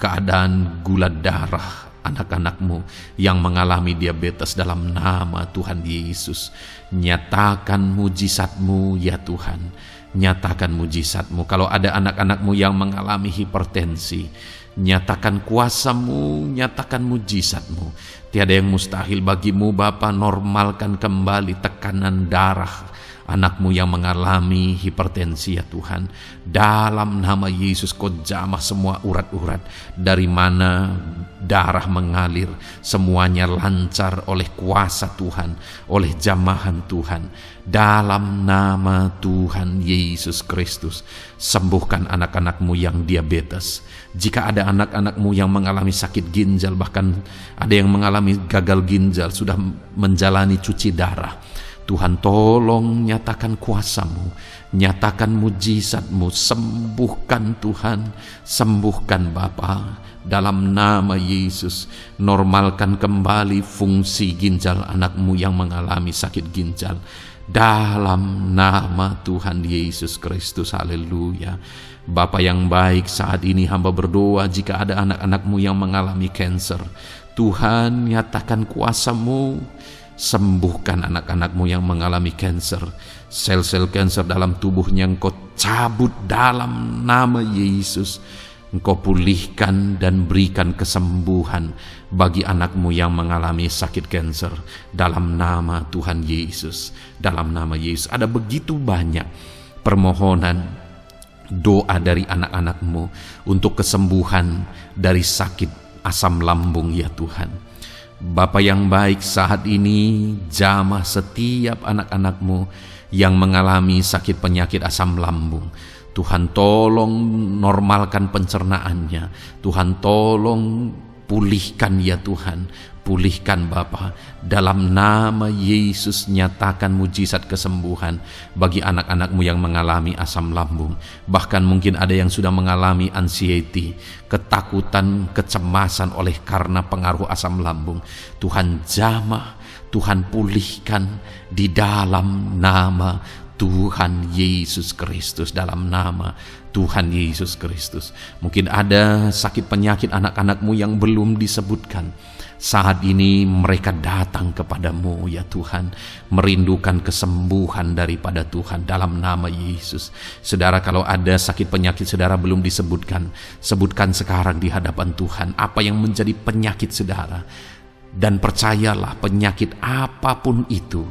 keadaan gula darah anak-anak-Mu yang mengalami diabetes dalam nama Tuhan Yesus. Nyatakan mujizat-Mu ya Tuhan, nyatakan mujizat-Mu. Kalau ada anak-anak-Mu yang mengalami hipertensi, nyatakan kuasa-Mu, nyatakan mujizat-Mu. Tiada yang mustahil bagi-Mu Bapa. Normalkan kembali tekanan darah anak-Mu yang mengalami hipertensi ya Tuhan. Dalam nama Yesus, Kau jamah semua urat-urat dari mana darah mengalir, semuanya lancar oleh kuasa Tuhan, oleh jamahan Tuhan. Dalam nama Tuhan Yesus Kristus, sembuhkan anak-anak-Mu yang diabetes. Jika ada anak-anak-Mu yang mengalami sakit ginjal, bahkan ada yang mengalami gagal ginjal, sudah menjalani cuci darah, Tuhan tolong nyatakan kuasa-Mu, nyatakan mujizat-Mu, sembuhkan Tuhan, sembuhkan Bapa. Dalam nama Yesus, normalkan kembali fungsi ginjal anak-Mu yang mengalami sakit ginjal. Dalam nama Tuhan Yesus Kristus, haleluya. Bapa yang baik, saat ini hamba berdoa jika ada anak-anak-Mu yang mengalami kanker, Tuhan nyatakan kuasa-Mu, sembuhkan anak-anak-Mu yang mengalami kanker. Sel-sel kanker dalam tubuhnya Engkau cabut dalam nama Yesus. Engkau pulihkan dan berikan kesembuhan bagi anak-Mu yang mengalami sakit kanker. Dalam nama Tuhan Yesus, dalam nama Yesus. Ada begitu banyak permohonan doa dari anak-anak-Mu untuk kesembuhan dari sakit asam lambung ya Tuhan. Bapa yang baik, saat ini jamah setiap anak-anak-Mu yang mengalami sakit penyakit asam lambung. Tuhan tolong normalkan pencernaannya. Tuhan tolong pulihkan ya Tuhan. Pulihkan Bapa. Dalam nama Yesus, nyatakan mujizat kesembuhan bagi anak-anak-Mu yang mengalami asam lambung. Bahkan mungkin ada yang sudah mengalami anxiety, ketakutan, kecemasan oleh karena pengaruh asam lambung. Tuhan jamah, Tuhan pulihkan di dalam nama Tuhan Yesus Kristus, dalam nama Tuhan Yesus Kristus. Mungkin ada sakit penyakit anak-anak-Mu yang belum disebutkan. Saat ini mereka datang kepadamu ya Tuhan, merindukan kesembuhan daripada Tuhan dalam nama Yesus. Saudara, kalau ada sakit penyakit saudara belum disebutkan, sebutkan sekarang di hadapan Tuhan apa yang menjadi penyakit saudara. Dan percayalah, penyakit apapun itu,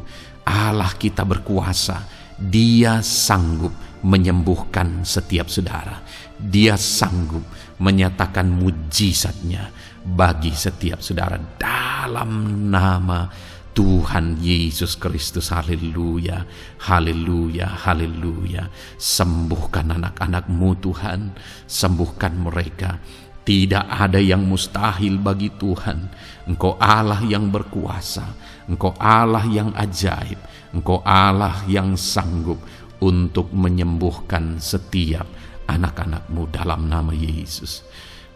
Allah kita berkuasa. Dia sanggup menyembuhkan setiap saudara. Dia sanggup menyatakan mujizatnya bagi setiap saudara dalam nama Tuhan Yesus Kristus. Haleluya, haleluya, haleluya. Sembuhkan anak-anak-Mu Tuhan, sembuhkan mereka. Tidak ada yang mustahil bagi Tuhan. Engkau Allah yang berkuasa, Engkau Allah yang ajaib, Engkau Allah yang sanggup untuk menyembuhkan setiap anak-anak-Mu dalam nama Yesus.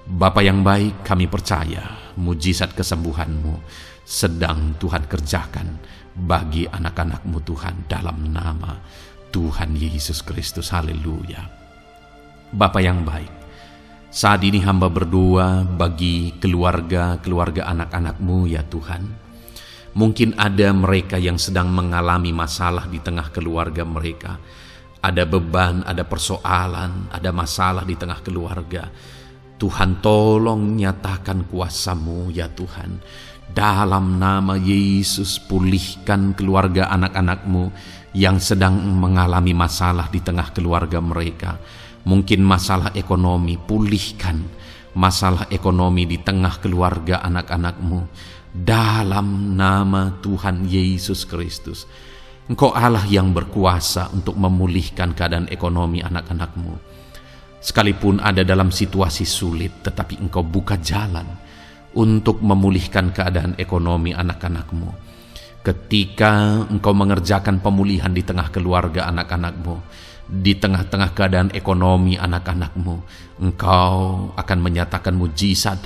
Bapa yang baik, kami percaya mujizat kesembuhan-Mu sedang Tuhan kerjakan bagi anak-anak-Mu Tuhan dalam nama Tuhan Yesus Kristus. Haleluya. Bapa yang baik, saat ini hamba berdoa bagi keluarga anak-anak-Mu ya Tuhan. Mungkin ada mereka yang sedang mengalami masalah di tengah keluarga mereka. Ada beban, ada persoalan, ada masalah di tengah keluarga. Tuhan tolong nyatakan kuasa-Mu ya Tuhan. Dalam nama Yesus, pulihkan keluarga anak-anak-Mu yang sedang mengalami masalah di tengah keluarga mereka. Mungkin masalah ekonomi, pulihkan masalah ekonomi di tengah keluarga anak-anak-Mu. Dalam nama Tuhan Yesus Kristus. Engkau Allah yang berkuasa untuk memulihkan keadaan ekonomi anak-anak-Mu. Sekalipun ada dalam situasi sulit, tetapi Engkau buka jalan untuk memulihkan keadaan ekonomi anak-anak-Mu. Ketika Engkau mengerjakan pemulihan di tengah keluarga anak-anak-Mu, di tengah-tengah keadaan ekonomi anak-anak-Mu, Engkau akan menyatakan mujizat,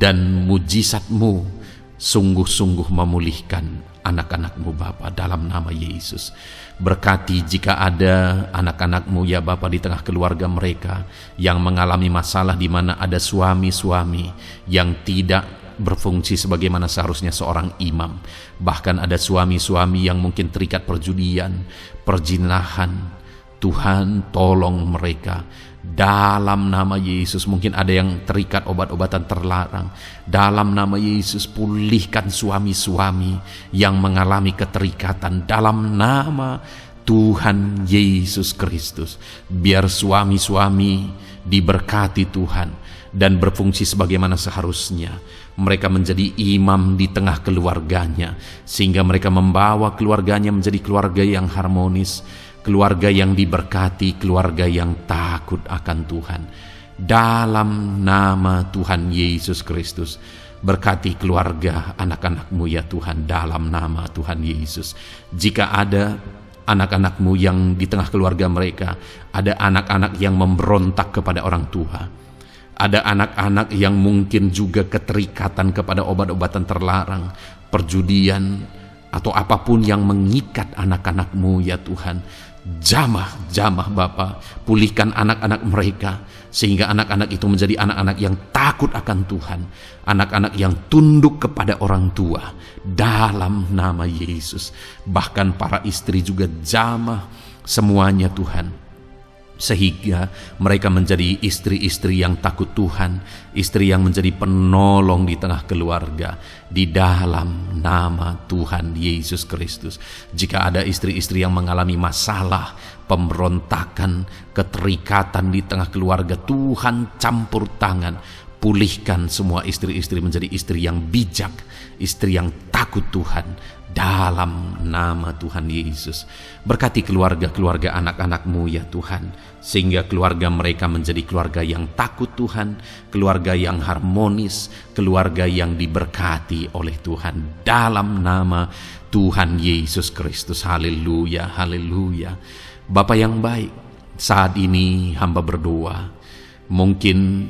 dan mujizat-Mu sungguh-sungguh memulihkan anak-anak-Mu Bapa dalam nama Yesus. Berkati jika ada anak-anak-Mu ya Bapa di tengah keluarga mereka yang mengalami masalah, di mana ada suami-suami yang tidak berfungsi sebagaimana seharusnya seorang imam. Bahkan ada suami-suami yang mungkin terikat perjudian, perzinahan. Tuhan tolong mereka dalam nama Yesus. Mungkin ada yang terikat obat-obatan terlarang. Dalam nama Yesus, pulihkan suami-suami yang mengalami keterikatan dalam nama Tuhan Yesus Kristus. Biar suami-suami diberkati Tuhan dan berfungsi sebagaimana seharusnya. Mereka menjadi imam di tengah keluarganya, sehingga mereka membawa keluarganya menjadi keluarga yang harmonis, keluarga yang diberkati, keluarga yang takut akan Tuhan. Dalam nama Tuhan Yesus Kristus, berkati keluarga anak-anak-Mu ya Tuhan, dalam nama Tuhan Yesus. Jika ada anak-anak-Mu yang di tengah keluarga mereka, ada anak-anak yang memberontak kepada orang tua, ada anak-anak yang mungkin juga keterikatan kepada obat-obatan terlarang, perjudian, atau apapun yang mengikat anak-anak-Mu ya Tuhan, jamah Bapa, pulihkan anak-anak mereka, sehingga anak-anak itu menjadi anak-anak yang takut akan Tuhan, anak-anak yang tunduk kepada orang tua, dalam nama Yesus. Bahkan para istri juga jamah semuanya Tuhan, sehingga mereka menjadi istri-istri yang takut Tuhan, istri yang menjadi penolong di tengah keluarga, di dalam nama Tuhan Yesus Kristus. Jika ada istri-istri yang mengalami masalah, pemberontakan, keterikatan di tengah keluarga, Tuhan campur tangan, pulihkan semua istri-istri menjadi istri yang bijak, istri yang takut Tuhan, dalam nama Tuhan Yesus. Berkati keluarga-keluarga anak-anak-Mu ya Tuhan, sehingga keluarga mereka menjadi keluarga yang takut Tuhan, keluarga yang harmonis, keluarga yang diberkati oleh Tuhan, dalam nama Tuhan Yesus Kristus. Haleluya, haleluya. Bapa yang baik, saat ini hamba berdoa, mungkin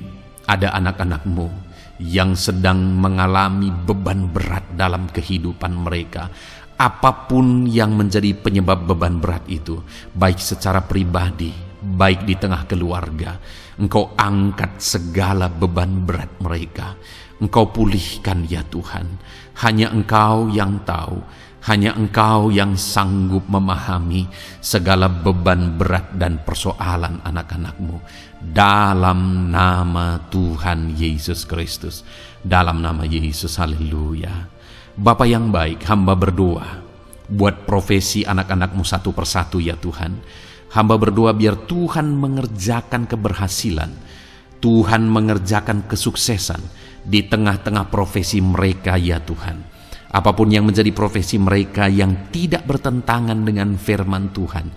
ada anak-anak-Mu yang sedang mengalami beban berat dalam kehidupan mereka. Apapun yang menjadi penyebab beban berat itu, baik secara pribadi, baik di tengah keluarga, Engkau angkat segala beban berat mereka. Engkau pulihkan ya Tuhan. Hanya Engkau yang tahu, hanya Engkau yang sanggup memahami segala beban berat dan persoalan anak-anak-Mu. Dalam nama Tuhan Yesus Kristus, dalam nama Yesus, haleluya. Bapa yang baik, hamba berdoa buat profesi anak-anak-Mu satu persatu ya Tuhan. Hamba berdoa biar Tuhan mengerjakan keberhasilan, Tuhan mengerjakan kesuksesan di tengah-tengah profesi mereka ya Tuhan. Apapun yang menjadi profesi mereka yang tidak bertentangan dengan firman Tuhan,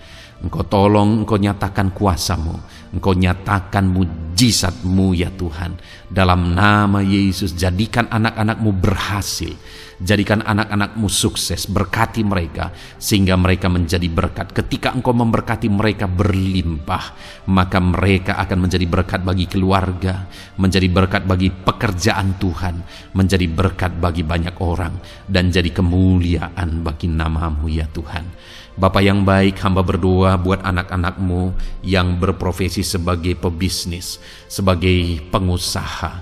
Engkau tolong, Engkau nyatakan kuasa-Mu, Engkau nyatakan mujizat-Mu ya Tuhan. Dalam nama Yesus, jadikan anak-anak-Mu berhasil, jadikan anak-anak-Mu sukses, berkati mereka sehingga mereka menjadi berkat. Ketika Engkau memberkati mereka berlimpah, maka mereka akan menjadi berkat bagi keluarga, menjadi berkat bagi pekerjaan Tuhan, menjadi berkat bagi banyak orang, dan jadi kemuliaan bagi nama-Mu ya Tuhan. Bapa yang baik, hamba berdoa buat anak-anak-Mu yang berprofesi sebagai pebisnis, sebagai pengusaha.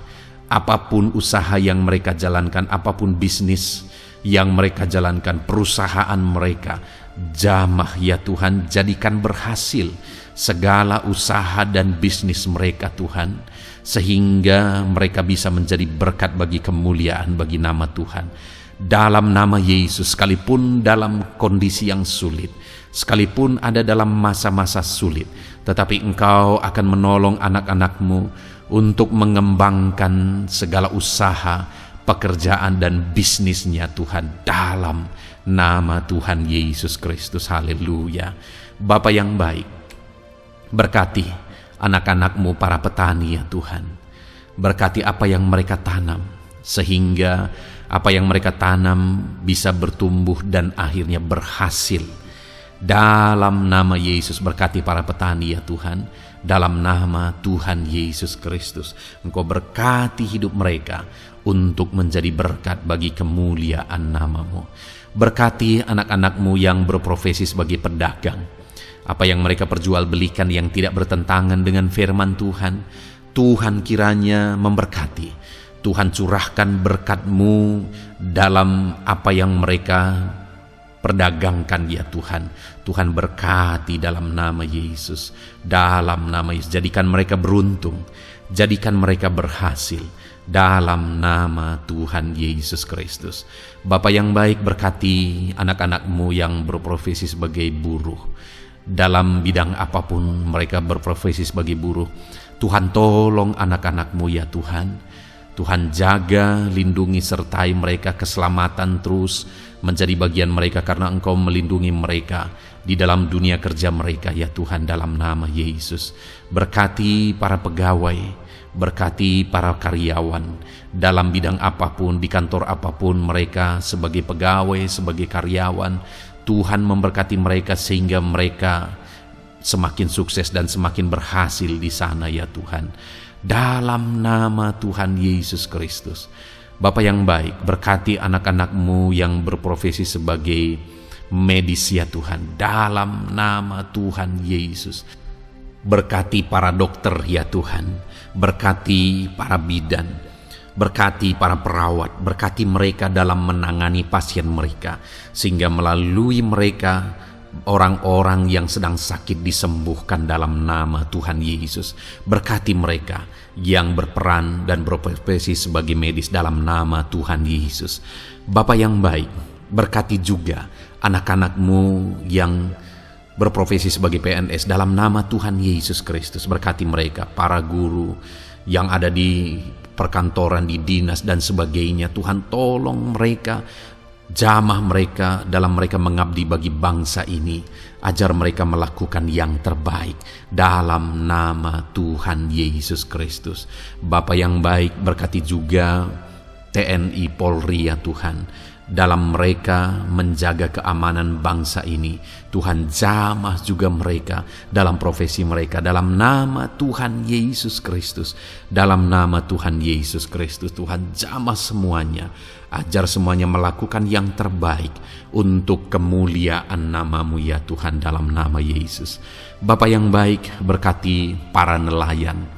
Apapun usaha yang mereka jalankan, apapun bisnis yang mereka jalankan, perusahaan mereka, jamah ya Tuhan, jadikan berhasil segala usaha dan bisnis mereka Tuhan, sehingga mereka bisa menjadi berkat bagi kemuliaan bagi nama Tuhan. Dalam nama Yesus, sekalipun dalam kondisi yang sulit, sekalipun ada dalam masa-masa sulit, tetapi Engkau akan menolong anak-anak-Mu untuk mengembangkan segala usaha, pekerjaan dan bisnisnya Tuhan, dalam nama Tuhan Yesus Kristus. Haleluya. Bapa yang baik, berkati anak-anak-Mu para petani ya Tuhan. Berkati apa yang mereka tanam, sehingga apa yang mereka tanam bisa bertumbuh dan akhirnya berhasil. Dalam nama Yesus, berkati para petani ya Tuhan. Dalam nama Tuhan Yesus Kristus, Engkau berkati hidup mereka untuk menjadi berkat bagi kemuliaan nama-Mu. Berkati anak-anak-Mu yang berprofesi sebagai pedagang. Apa yang mereka perjualbelikan yang tidak bertentangan dengan firman Tuhan, Tuhan kiranya memberkati. Tuhan curahkan berkat-Mu dalam apa yang mereka perdagangkan ya Tuhan. Tuhan berkati dalam nama Yesus. Dalam nama Yesus, jadikan mereka beruntung, jadikan mereka berhasil dalam nama Tuhan Yesus Kristus. Bapa yang baik, berkati anak-anak-Mu yang berprofesi sebagai buruh. Dalam bidang apapun mereka berprofesi sebagai buruh, Tuhan tolong anak-anak-Mu ya Tuhan. Tuhan jaga, lindungi, sertai mereka, keselamatan terus menjadi bagian mereka karena Engkau melindungi mereka di dalam dunia kerja mereka ya Tuhan, dalam nama Yesus. Berkati para pegawai, berkati para karyawan dalam bidang apapun, di kantor apapun mereka sebagai pegawai, sebagai karyawan. Tuhan memberkati mereka sehingga mereka semakin sukses dan semakin berhasil di sana ya Tuhan. Dalam nama Tuhan Yesus Kristus. Bapa yang baik, berkati anak-anak-Mu yang berprofesi sebagai medis ya Tuhan, dalam nama Tuhan Yesus. Berkati para dokter ya Tuhan, berkati para bidan, berkati para perawat, berkati mereka dalam menangani pasien mereka, sehingga melalui mereka orang-orang yang sedang sakit disembuhkan dalam nama Tuhan Yesus. Berkati mereka yang berperan dan berprofesi sebagai medis dalam nama Tuhan Yesus. Bapa yang baik, berkati juga anak-anak-Mu yang berprofesi sebagai PNS dalam nama Tuhan Yesus Kristus. Berkati mereka, para guru yang ada di perkantoran, di dinas dan sebagainya. Tuhan tolong mereka, jamah mereka dalam mereka mengabdi bagi bangsa ini. Ajar mereka melakukan yang terbaik dalam nama Tuhan Yesus Kristus. Bapa yang baik, berkati juga TNI Polri ya Tuhan, dalam mereka menjaga keamanan bangsa ini. Tuhan jamah juga mereka dalam profesi mereka dalam nama Tuhan Yesus Kristus. Dalam nama Tuhan Yesus Kristus, Tuhan jamah semuanya. Ajar semuanya melakukan yang terbaik untuk kemuliaan nama-Mu ya Tuhan, dalam nama Yesus. Bapa yang baik, berkati para nelayan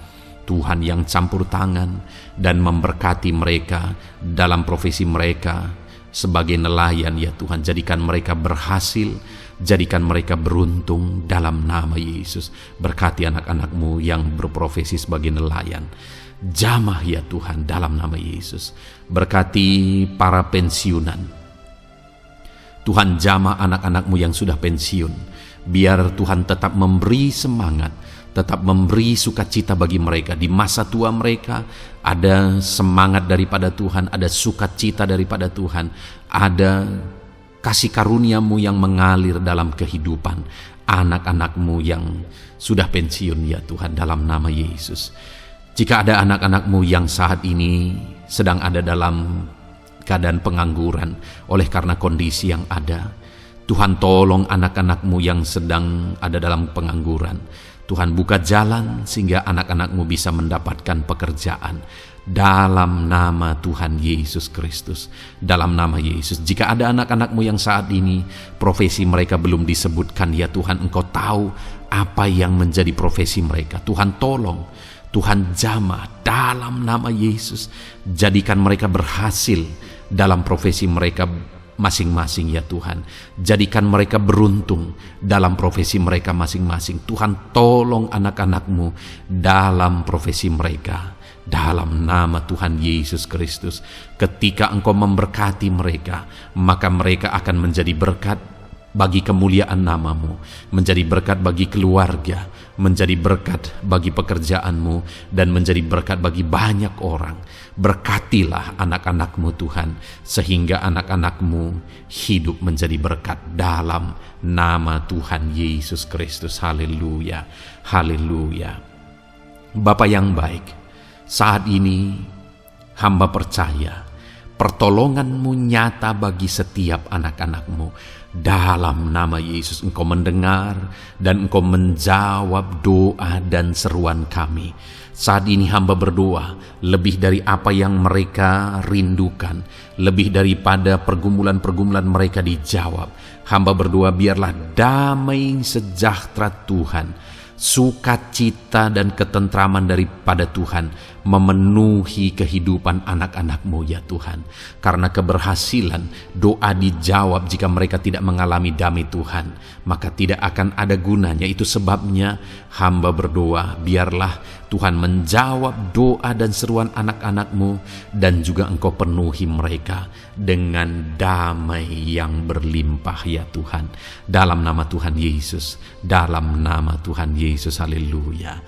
Tuhan yang campur tangan dan memberkati mereka dalam profesi mereka sebagai nelayan ya Tuhan. Jadikan mereka berhasil, jadikan mereka beruntung dalam nama Yesus. Berkati anak-anak-Mu yang berprofesi sebagai nelayan, jamah ya Tuhan dalam nama Yesus. Berkati para pensiunan Tuhan, jamah anak-anak-Mu yang sudah pensiun. Biar Tuhan tetap memberi semangat, tetap memberi sukacita bagi mereka. Di masa tua mereka ada semangat daripada Tuhan, ada sukacita daripada Tuhan, ada kasih karunia-Mu yang mengalir dalam kehidupan anak-anak-Mu yang sudah pensiun ya Tuhan, dalam nama Yesus. Jika ada anak-anak-Mu yang saat ini sedang ada dalam keadaan pengangguran oleh karena kondisi yang ada, Tuhan tolong anak-anak-Mu yang sedang ada dalam pengangguran. Tuhan buka jalan sehingga anak-anak-Mu bisa mendapatkan pekerjaan dalam nama Tuhan Yesus Kristus. Dalam nama Yesus. Jika ada anak-anak-Mu yang saat ini profesi mereka belum disebutkan ya Tuhan, Engkau tahu apa yang menjadi profesi mereka. Tuhan tolong, Tuhan jamah dalam nama Yesus. Jadikan mereka berhasil dalam profesi mereka masing-masing ya Tuhan. Jadikan mereka beruntung dalam profesi mereka masing-masing. Tuhan tolong anak-anak-Mu dalam profesi mereka dalam nama Tuhan Yesus Kristus. Ketika Engkau memberkati mereka, maka mereka akan menjadi berkat bagi kemuliaan nama-Mu, menjadi berkat bagi keluarga, menjadi berkat bagi pekerjaan-Mu, dan menjadi berkat bagi banyak orang. Berkatilah anak-anak-Mu Tuhan, sehingga anak-anak-Mu hidup menjadi berkat dalam nama Tuhan Yesus Kristus. Haleluya, haleluya. Bapa yang baik, saat ini hamba percaya pertolongan-Mu nyata bagi setiap anak-anak-Mu. Dalam nama Yesus, Engkau mendengar dan Engkau menjawab doa dan seruan kami. Saat ini hamba berdoa lebih dari apa yang mereka rindukan, lebih daripada pergumulan-pergumulan mereka dijawab. Hamba berdoa biarlah damai sejahtera Tuhan sukacita dan ketentraman daripada Tuhan memenuhi kehidupan anak-anak-Mu ya Tuhan. Karena keberhasilan doa dijawab jika mereka tidak mengalami damai Tuhan, maka tidak akan ada gunanya. Itu sebabnya hamba berdoa, biarlah Tuhan menjawab doa dan seruan anak-anak-Mu, dan juga Engkau penuhi mereka dengan damai yang berlimpah ya Tuhan. Dalam nama Tuhan Yesus, dalam nama Tuhan Yesus, haleluya.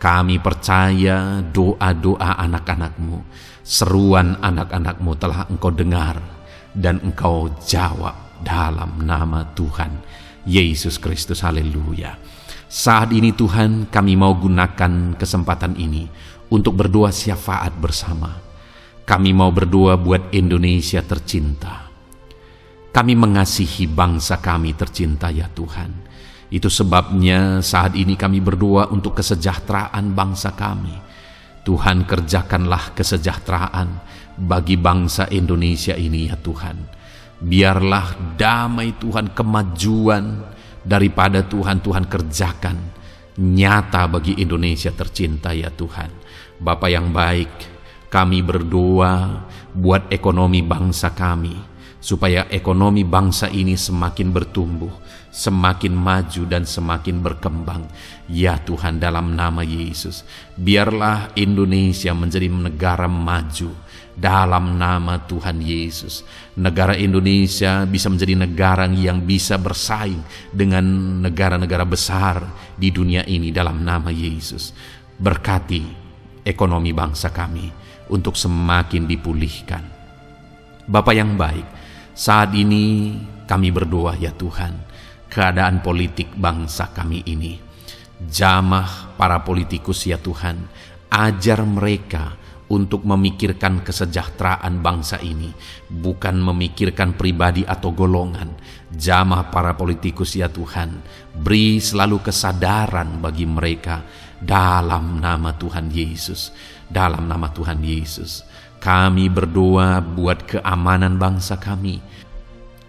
Kami percaya doa-doa anak-anak-Mu, seruan anak-anak-Mu telah Engkau dengar dan Engkau jawab dalam nama Tuhan Yesus Kristus, haleluya. Saat ini Tuhan, kami mau gunakan kesempatan ini untuk berdoa syafaat bersama. Kami mau berdoa buat Indonesia tercinta. Kami mengasihi bangsa kami tercinta ya Tuhan. Itu sebabnya saat ini kami berdoa untuk kesejahteraan bangsa kami. Tuhan, kerjakanlah kesejahteraan bagi bangsa Indonesia ini ya Tuhan. Biarlah damai Tuhan, kemajuan daripada Tuhan kerjakan nyata bagi Indonesia tercinta ya Tuhan. Bapa yang baik, kami berdoa buat ekonomi bangsa kami, supaya ekonomi bangsa ini semakin bertumbuh, semakin maju dan semakin berkembang ya Tuhan. Dalam nama Yesus, biarlah Indonesia menjadi negara maju dalam nama Tuhan Yesus. Negara Indonesia bisa menjadi negara yang bisa bersaing dengan negara-negara besar di dunia ini dalam nama Yesus. Berkati ekonomi bangsa kami untuk semakin dipulihkan. Bapa yang baik, saat ini kami berdoa ya Tuhan, keadaan politik bangsa kami ini. Jamah para politikus ya Tuhan, ajar mereka untuk memikirkan kesejahteraan bangsa ini, bukan memikirkan pribadi atau golongan. Jamah para politikus ya Tuhan, beri selalu kesadaran bagi mereka dalam nama Tuhan Yesus. Dalam nama Tuhan Yesus, kami berdoa buat keamanan bangsa kami.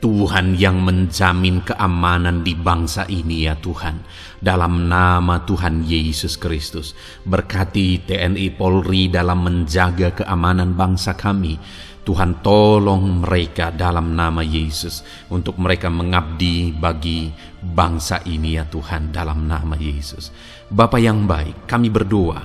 Tuhan yang menjamin keamanan di bangsa ini ya Tuhan. Dalam nama Tuhan Yesus Kristus, berkati TNI Polri dalam menjaga keamanan bangsa kami. Tuhan, tolong mereka dalam nama Yesus, untuk mereka mengabdi bagi bangsa ini ya Tuhan, dalam nama Yesus. Bapa yang baik, kami berdoa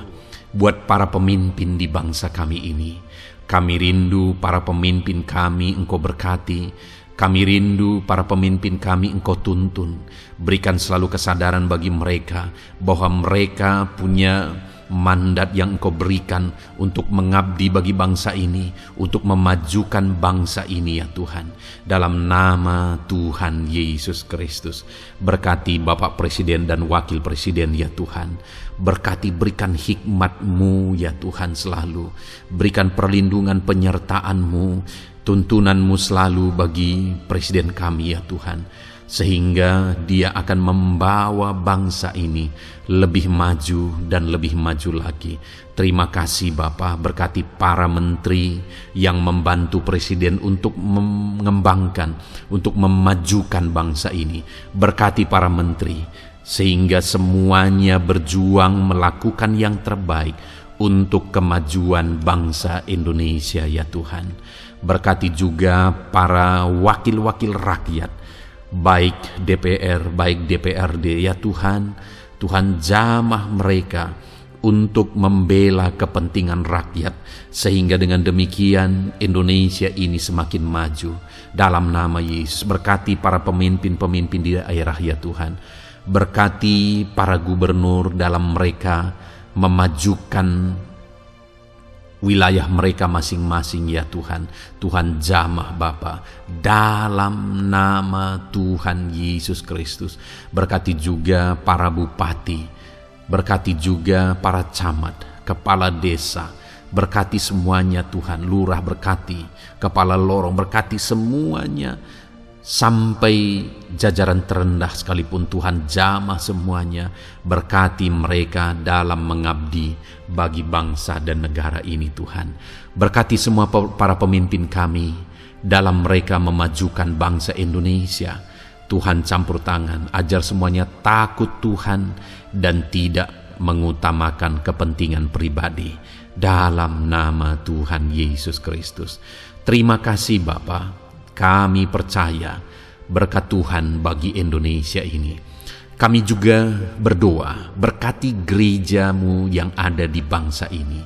buat para pemimpin di bangsa kami ini. Kami rindu para pemimpin kami Engkau berkati. Kami rindu para pemimpin kami Engkau tuntun. Berikan selalu kesadaran bagi mereka bahwa mereka punya mandat yang Engkau berikan untuk mengabdi bagi bangsa ini, untuk memajukan bangsa ini ya Tuhan. Dalam nama Tuhan Yesus Kristus, berkati Bapak Presiden dan Wakil Presiden ya Tuhan. Berkati, berikan hikmat-Mu ya Tuhan selalu. Berikan perlindungan penyertaan-Mu, tuntunan-Mu selalu bagi Presiden kami ya Tuhan, sehingga dia akan membawa bangsa ini lebih maju dan lebih maju lagi. Terima kasih Bapa, berkati para menteri yang membantu Presiden untuk mengembangkan, untuk memajukan bangsa ini. Berkati para menteri, sehingga semuanya berjuang melakukan yang terbaik untuk kemajuan bangsa Indonesia ya Tuhan. Berkati juga para wakil-wakil rakyat, baik DPR, baik DPRD ya Tuhan. Tuhan, jamah mereka untuk membela kepentingan rakyat, sehingga dengan demikian Indonesia ini semakin maju. Dalam nama Yesus, berkati para pemimpin-pemimpin di daerah ya Tuhan. Berkati para gubernur dalam mereka memajukan wilayah mereka masing-masing ya Tuhan. Tuhan, jamah Bapa dalam nama Tuhan Yesus Kristus. Berkati juga para bupati, berkati juga para camat, kepala desa, berkati semuanya Tuhan. Lurah berkati, kepala lorong berkati semuanya, sampai jajaran terendah sekalipun Tuhan, jamah semuanya. Berkati mereka dalam mengabdi bagi bangsa dan negara ini Tuhan. Berkati semua para pemimpin kami dalam mereka memajukan bangsa Indonesia. Tuhan campur tangan, ajar semuanya takut Tuhan dan tidak mengutamakan kepentingan pribadi. Dalam nama Tuhan Yesus Kristus. Terima kasih Bapa, kami percaya berkat Tuhan bagi Indonesia ini. Kami juga berdoa, berkati gereja-Mu yang ada di bangsa ini,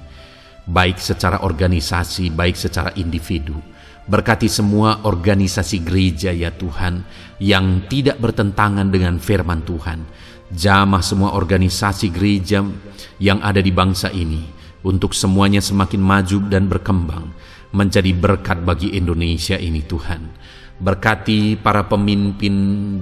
baik secara organisasi, baik secara individu. Berkati semua organisasi gereja ya Tuhan, yang tidak bertentangan dengan firman Tuhan. Jamah semua organisasi gereja yang ada di bangsa ini, untuk semuanya semakin maju dan berkembang, menjadi berkat bagi Indonesia ini Tuhan. Berkati para pemimpin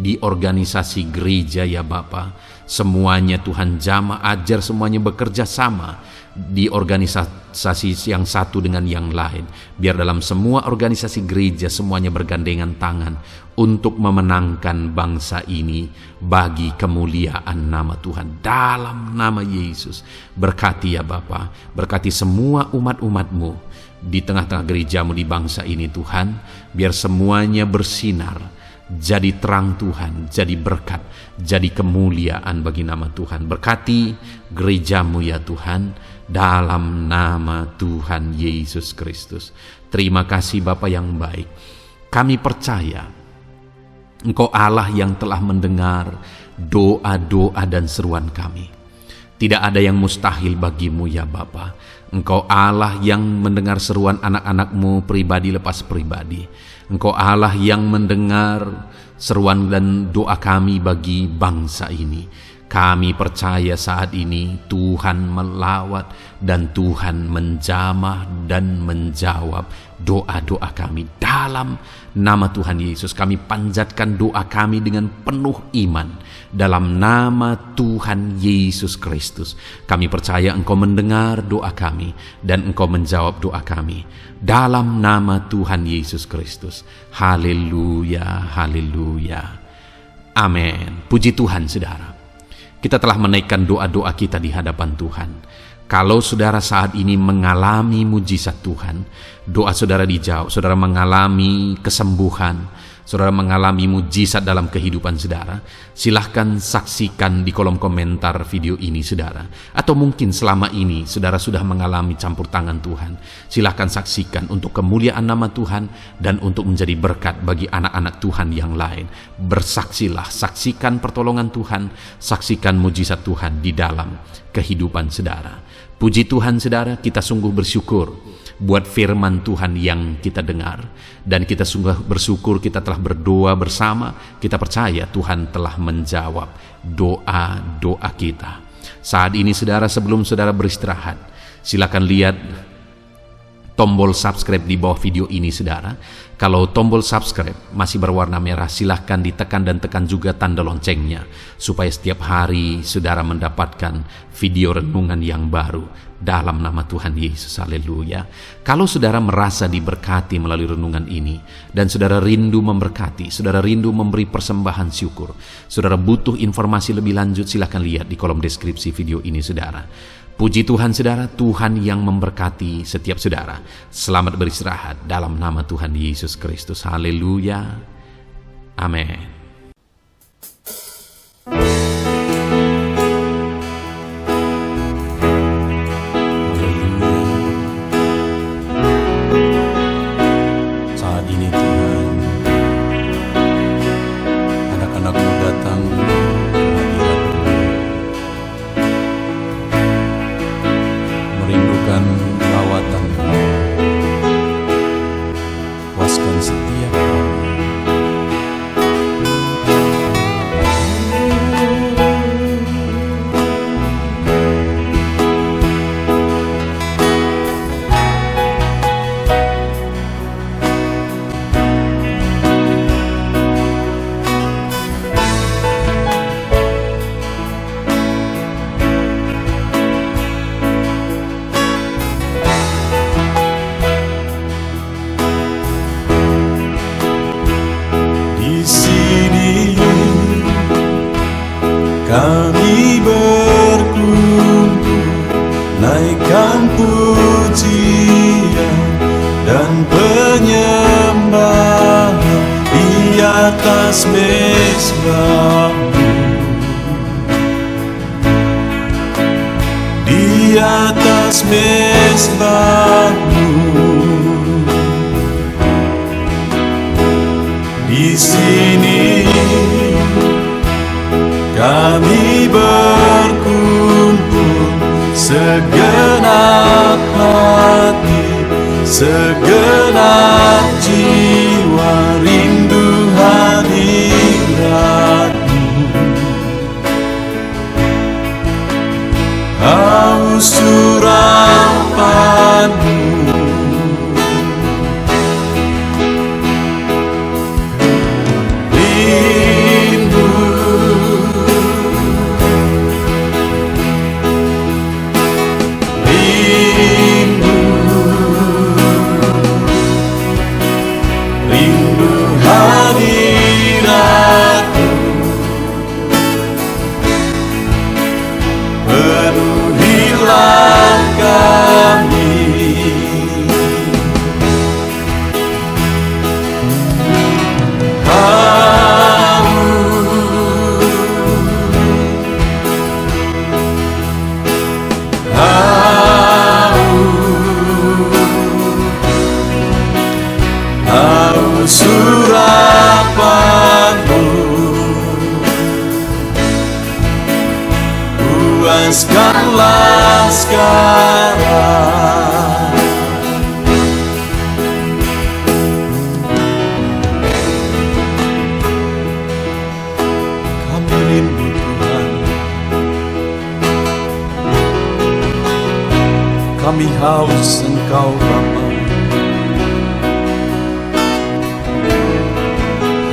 di organisasi gereja ya Bapa, semuanya Tuhan jamah, ajar semuanya bekerja sama di organisasi yang satu dengan yang lain. Biar dalam semua organisasi gereja semuanya bergandengan tangan untuk memenangkan bangsa ini bagi kemuliaan nama Tuhan. Dalam nama Yesus, berkati ya Bapa, berkati semua umat-umat-Mu di tengah-tengah gereja-Mu di bangsa ini Tuhan, biar semuanya bersinar, jadi terang Tuhan, jadi berkat, jadi kemuliaan bagi nama Tuhan. Berkati gereja-Mu ya Tuhan, dalam nama Tuhan Yesus Kristus. Terima kasih Bapa yang baik. Kami percaya Engkau Allah yang telah mendengar doa-doa dan seruan kami. Tidak ada yang mustahil bagimu ya Bapa. Engkau Allah yang mendengar seruan anak-anak-Mu pribadi lepas pribadi. Engkau Allah yang mendengar seruan dan doa kami bagi bangsa ini. Kami percaya saat ini Tuhan melawat dan Tuhan menjamah dan menjawab doa-doa kami. Dalam nama Tuhan Yesus kami panjatkan doa kami dengan penuh iman. Dalam nama Tuhan Yesus Kristus kami percaya Engkau mendengar doa kami dan Engkau menjawab doa kami. Dalam nama Tuhan Yesus Kristus. Haleluya, haleluya. Amin. Puji Tuhan saudara. Kita telah menaikkan doa-doa kita di hadapan Tuhan. Kalau saudara saat ini mengalami mujizat Tuhan, doa saudara dijawab, saudara mengalami kesembuhan, saudara mengalami mujizat dalam kehidupan saudara, silahkan saksikan di kolom komentar video ini saudara. Atau mungkin selama ini saudara sudah mengalami campur tangan Tuhan, silahkan saksikan untuk kemuliaan nama Tuhan dan untuk menjadi berkat bagi anak-anak Tuhan yang lain. Bersaksilah, saksikan pertolongan Tuhan, saksikan mujizat Tuhan di dalam kehidupan saudara. Puji Tuhan saudara, kita sungguh bersyukur buat firman Tuhan yang kita dengar. Dan kita sungguh bersyukur kita telah berdoa bersama. Kita percaya Tuhan telah menjawab doa-doa kita. Saat ini saudara, sebelum saudara beristirahat, silakan lihat tombol subscribe di bawah video ini saudara. Kalau tombol subscribe masih berwarna merah, silahkan ditekan dan tekan juga tanda loncengnya, supaya setiap hari saudara mendapatkan video renungan yang baru dalam nama Tuhan Yesus. Haleluya. Kalau saudara merasa diberkati melalui renungan ini dan saudara rindu memberkati, saudara rindu memberi persembahan syukur, saudara butuh informasi lebih lanjut, silahkan lihat di kolom deskripsi video ini saudara. Puji Tuhan saudara, Tuhan yang memberkati setiap saudara. Selamat beristirahat dalam nama Tuhan Yesus Kristus. Haleluya. Amin. Saat ini Tuhan, anak-anak-Mu datang merindukan lawatan-Mu. Puaskan setiap kami. atas mezbamu, di atas mezbamu, di sini kami berkumpul, segenap hati, segenap jiwa, rindu hadiratmu, haus surapanmu, rindu, rindu, rindu hadiratmu, penuhilah kami. Haus surapanmu, puaskanlah sekarang. Kami rindu Tuhan, kami haus Engkau Bapa.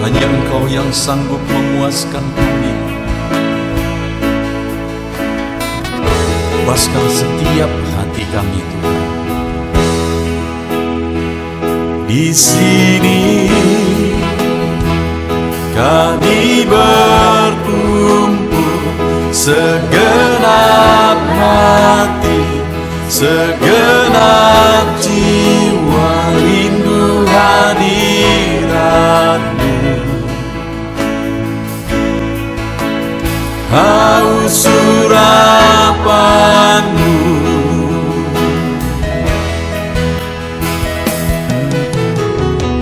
Hanya Engkau yang sanggup memuaskan kami. Puaskan setiap hati kami Tuhan. Di sini kami berkumpul, segenap hati, segenap jiwa, rindu hadiratmu, haus surapanmu,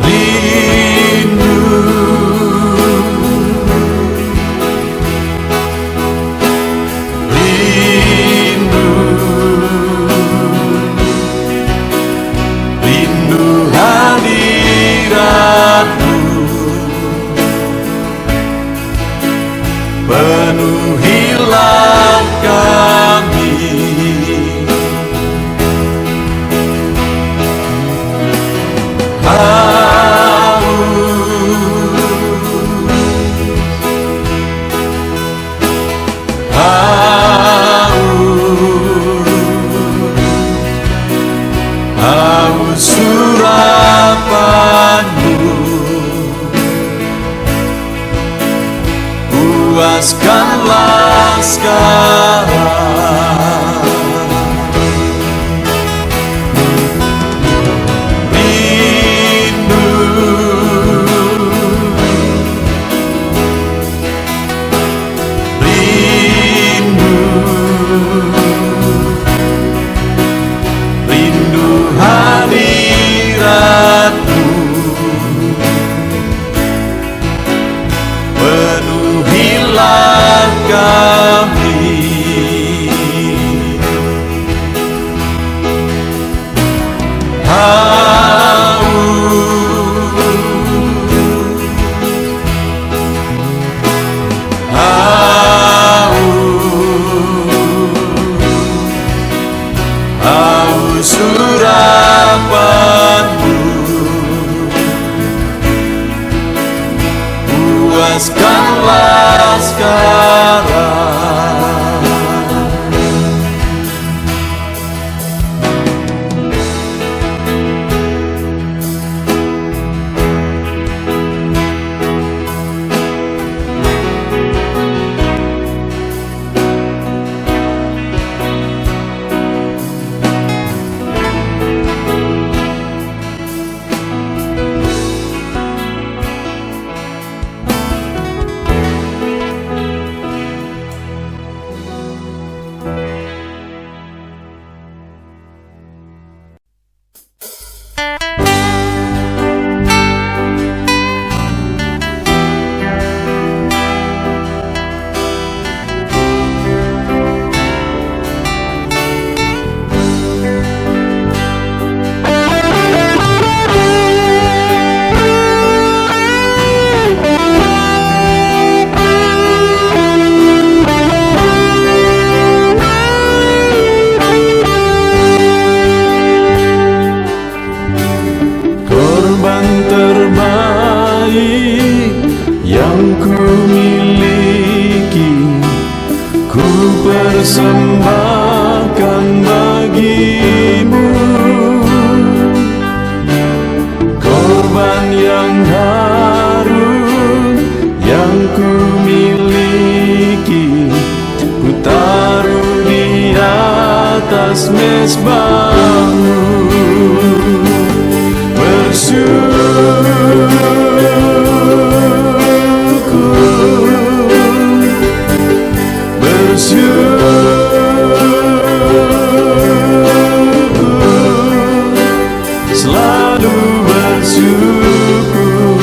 rindu, rindu, rindu hadiratmu, penuhilah kami. Haus surapanmu, puaskanlah sekarang. Rindu, rindu, rindu hadiratmu, penuhilah kami. persembahkan bagimu korban yang harum yang ku miliki, ku taruh di atas mezbahmu. Selalu bersyukur,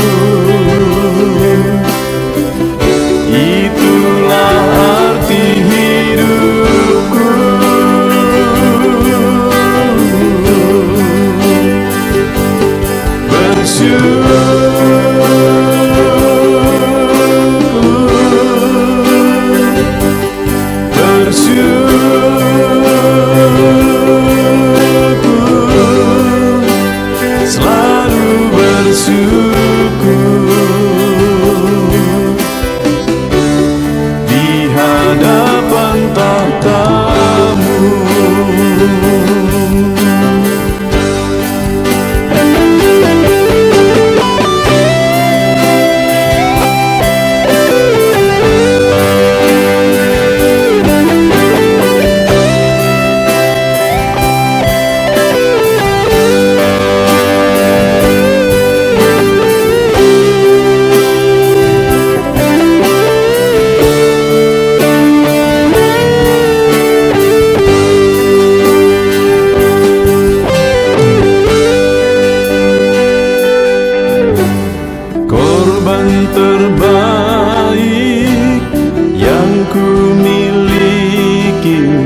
itulah arti hidupku. Selalu bersyukur di hadapan tahta-Mu. Korban terbaik yang ku miliki,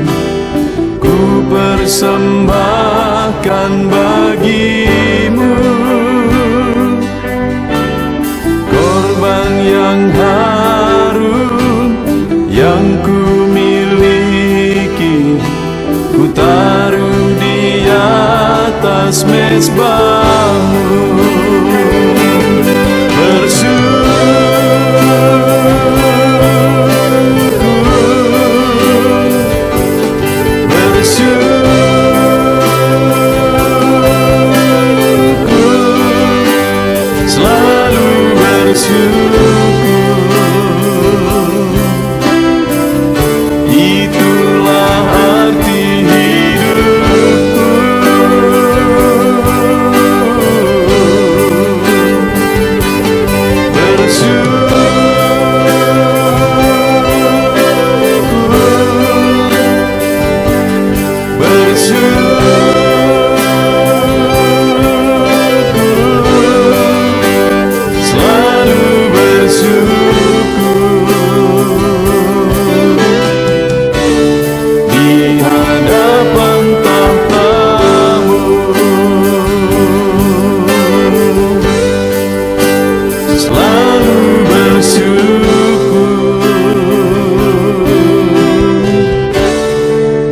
ku persembahkan bagimu. Korban yang harum yang ku miliki, ku taruh di atas mezbahmu. Selalu bersyukur, itulah arti hidupku.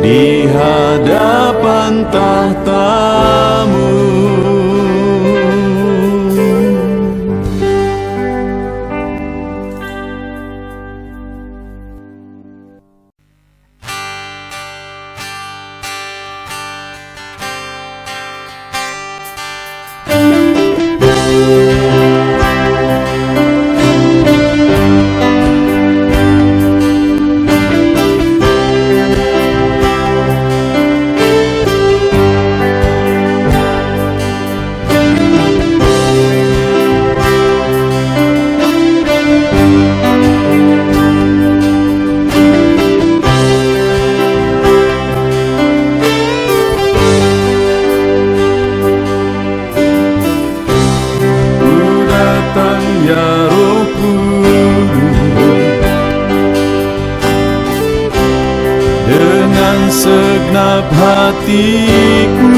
Di hadapan tahta-Mu. Ya Roh Kudus, dengan segenap hatiku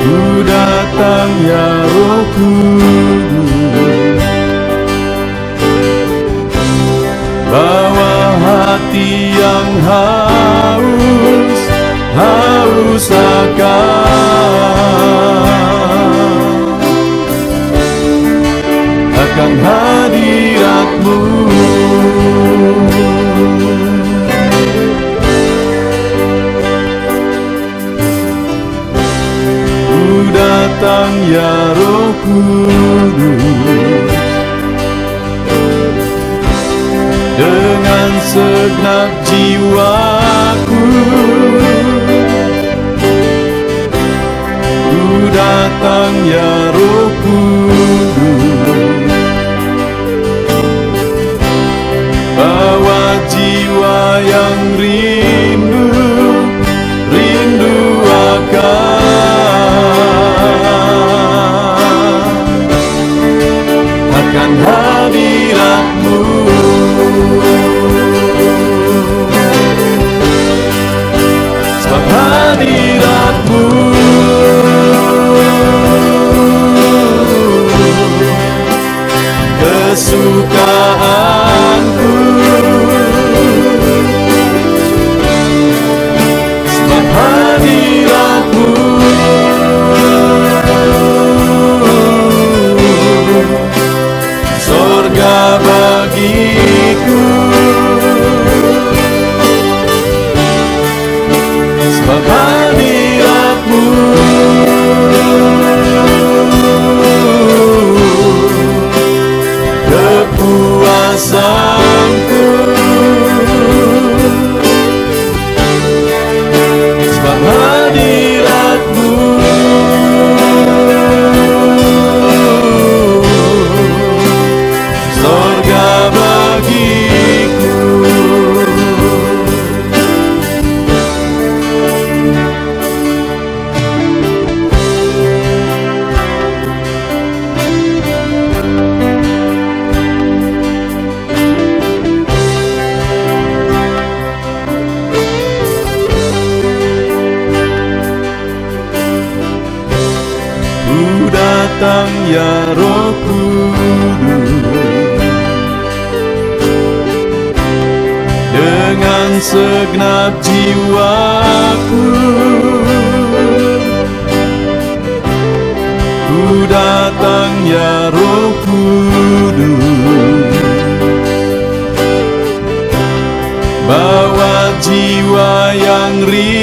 ku datang, ya Roh Kudus, bawa hati yang haus akan hadirat-Mu. datang ya Roh Kudus, dengan segenap jiwaku. Ku datang ya Roh Kudus, bawa jiwa yang rindu akan hadirat-Mu. Sebab hadirat-Mu kesukaanku. Sebab hadirat-Mu surga bagiku. Sebab hadirat-Mu kepuasanku. Sebab hadirat-Mu surga bagiku. Ku datang ya Roh Kudus, dengan segenap jiwaku. Ku datang ya Roh Kudus, bawa jiwa yang rindu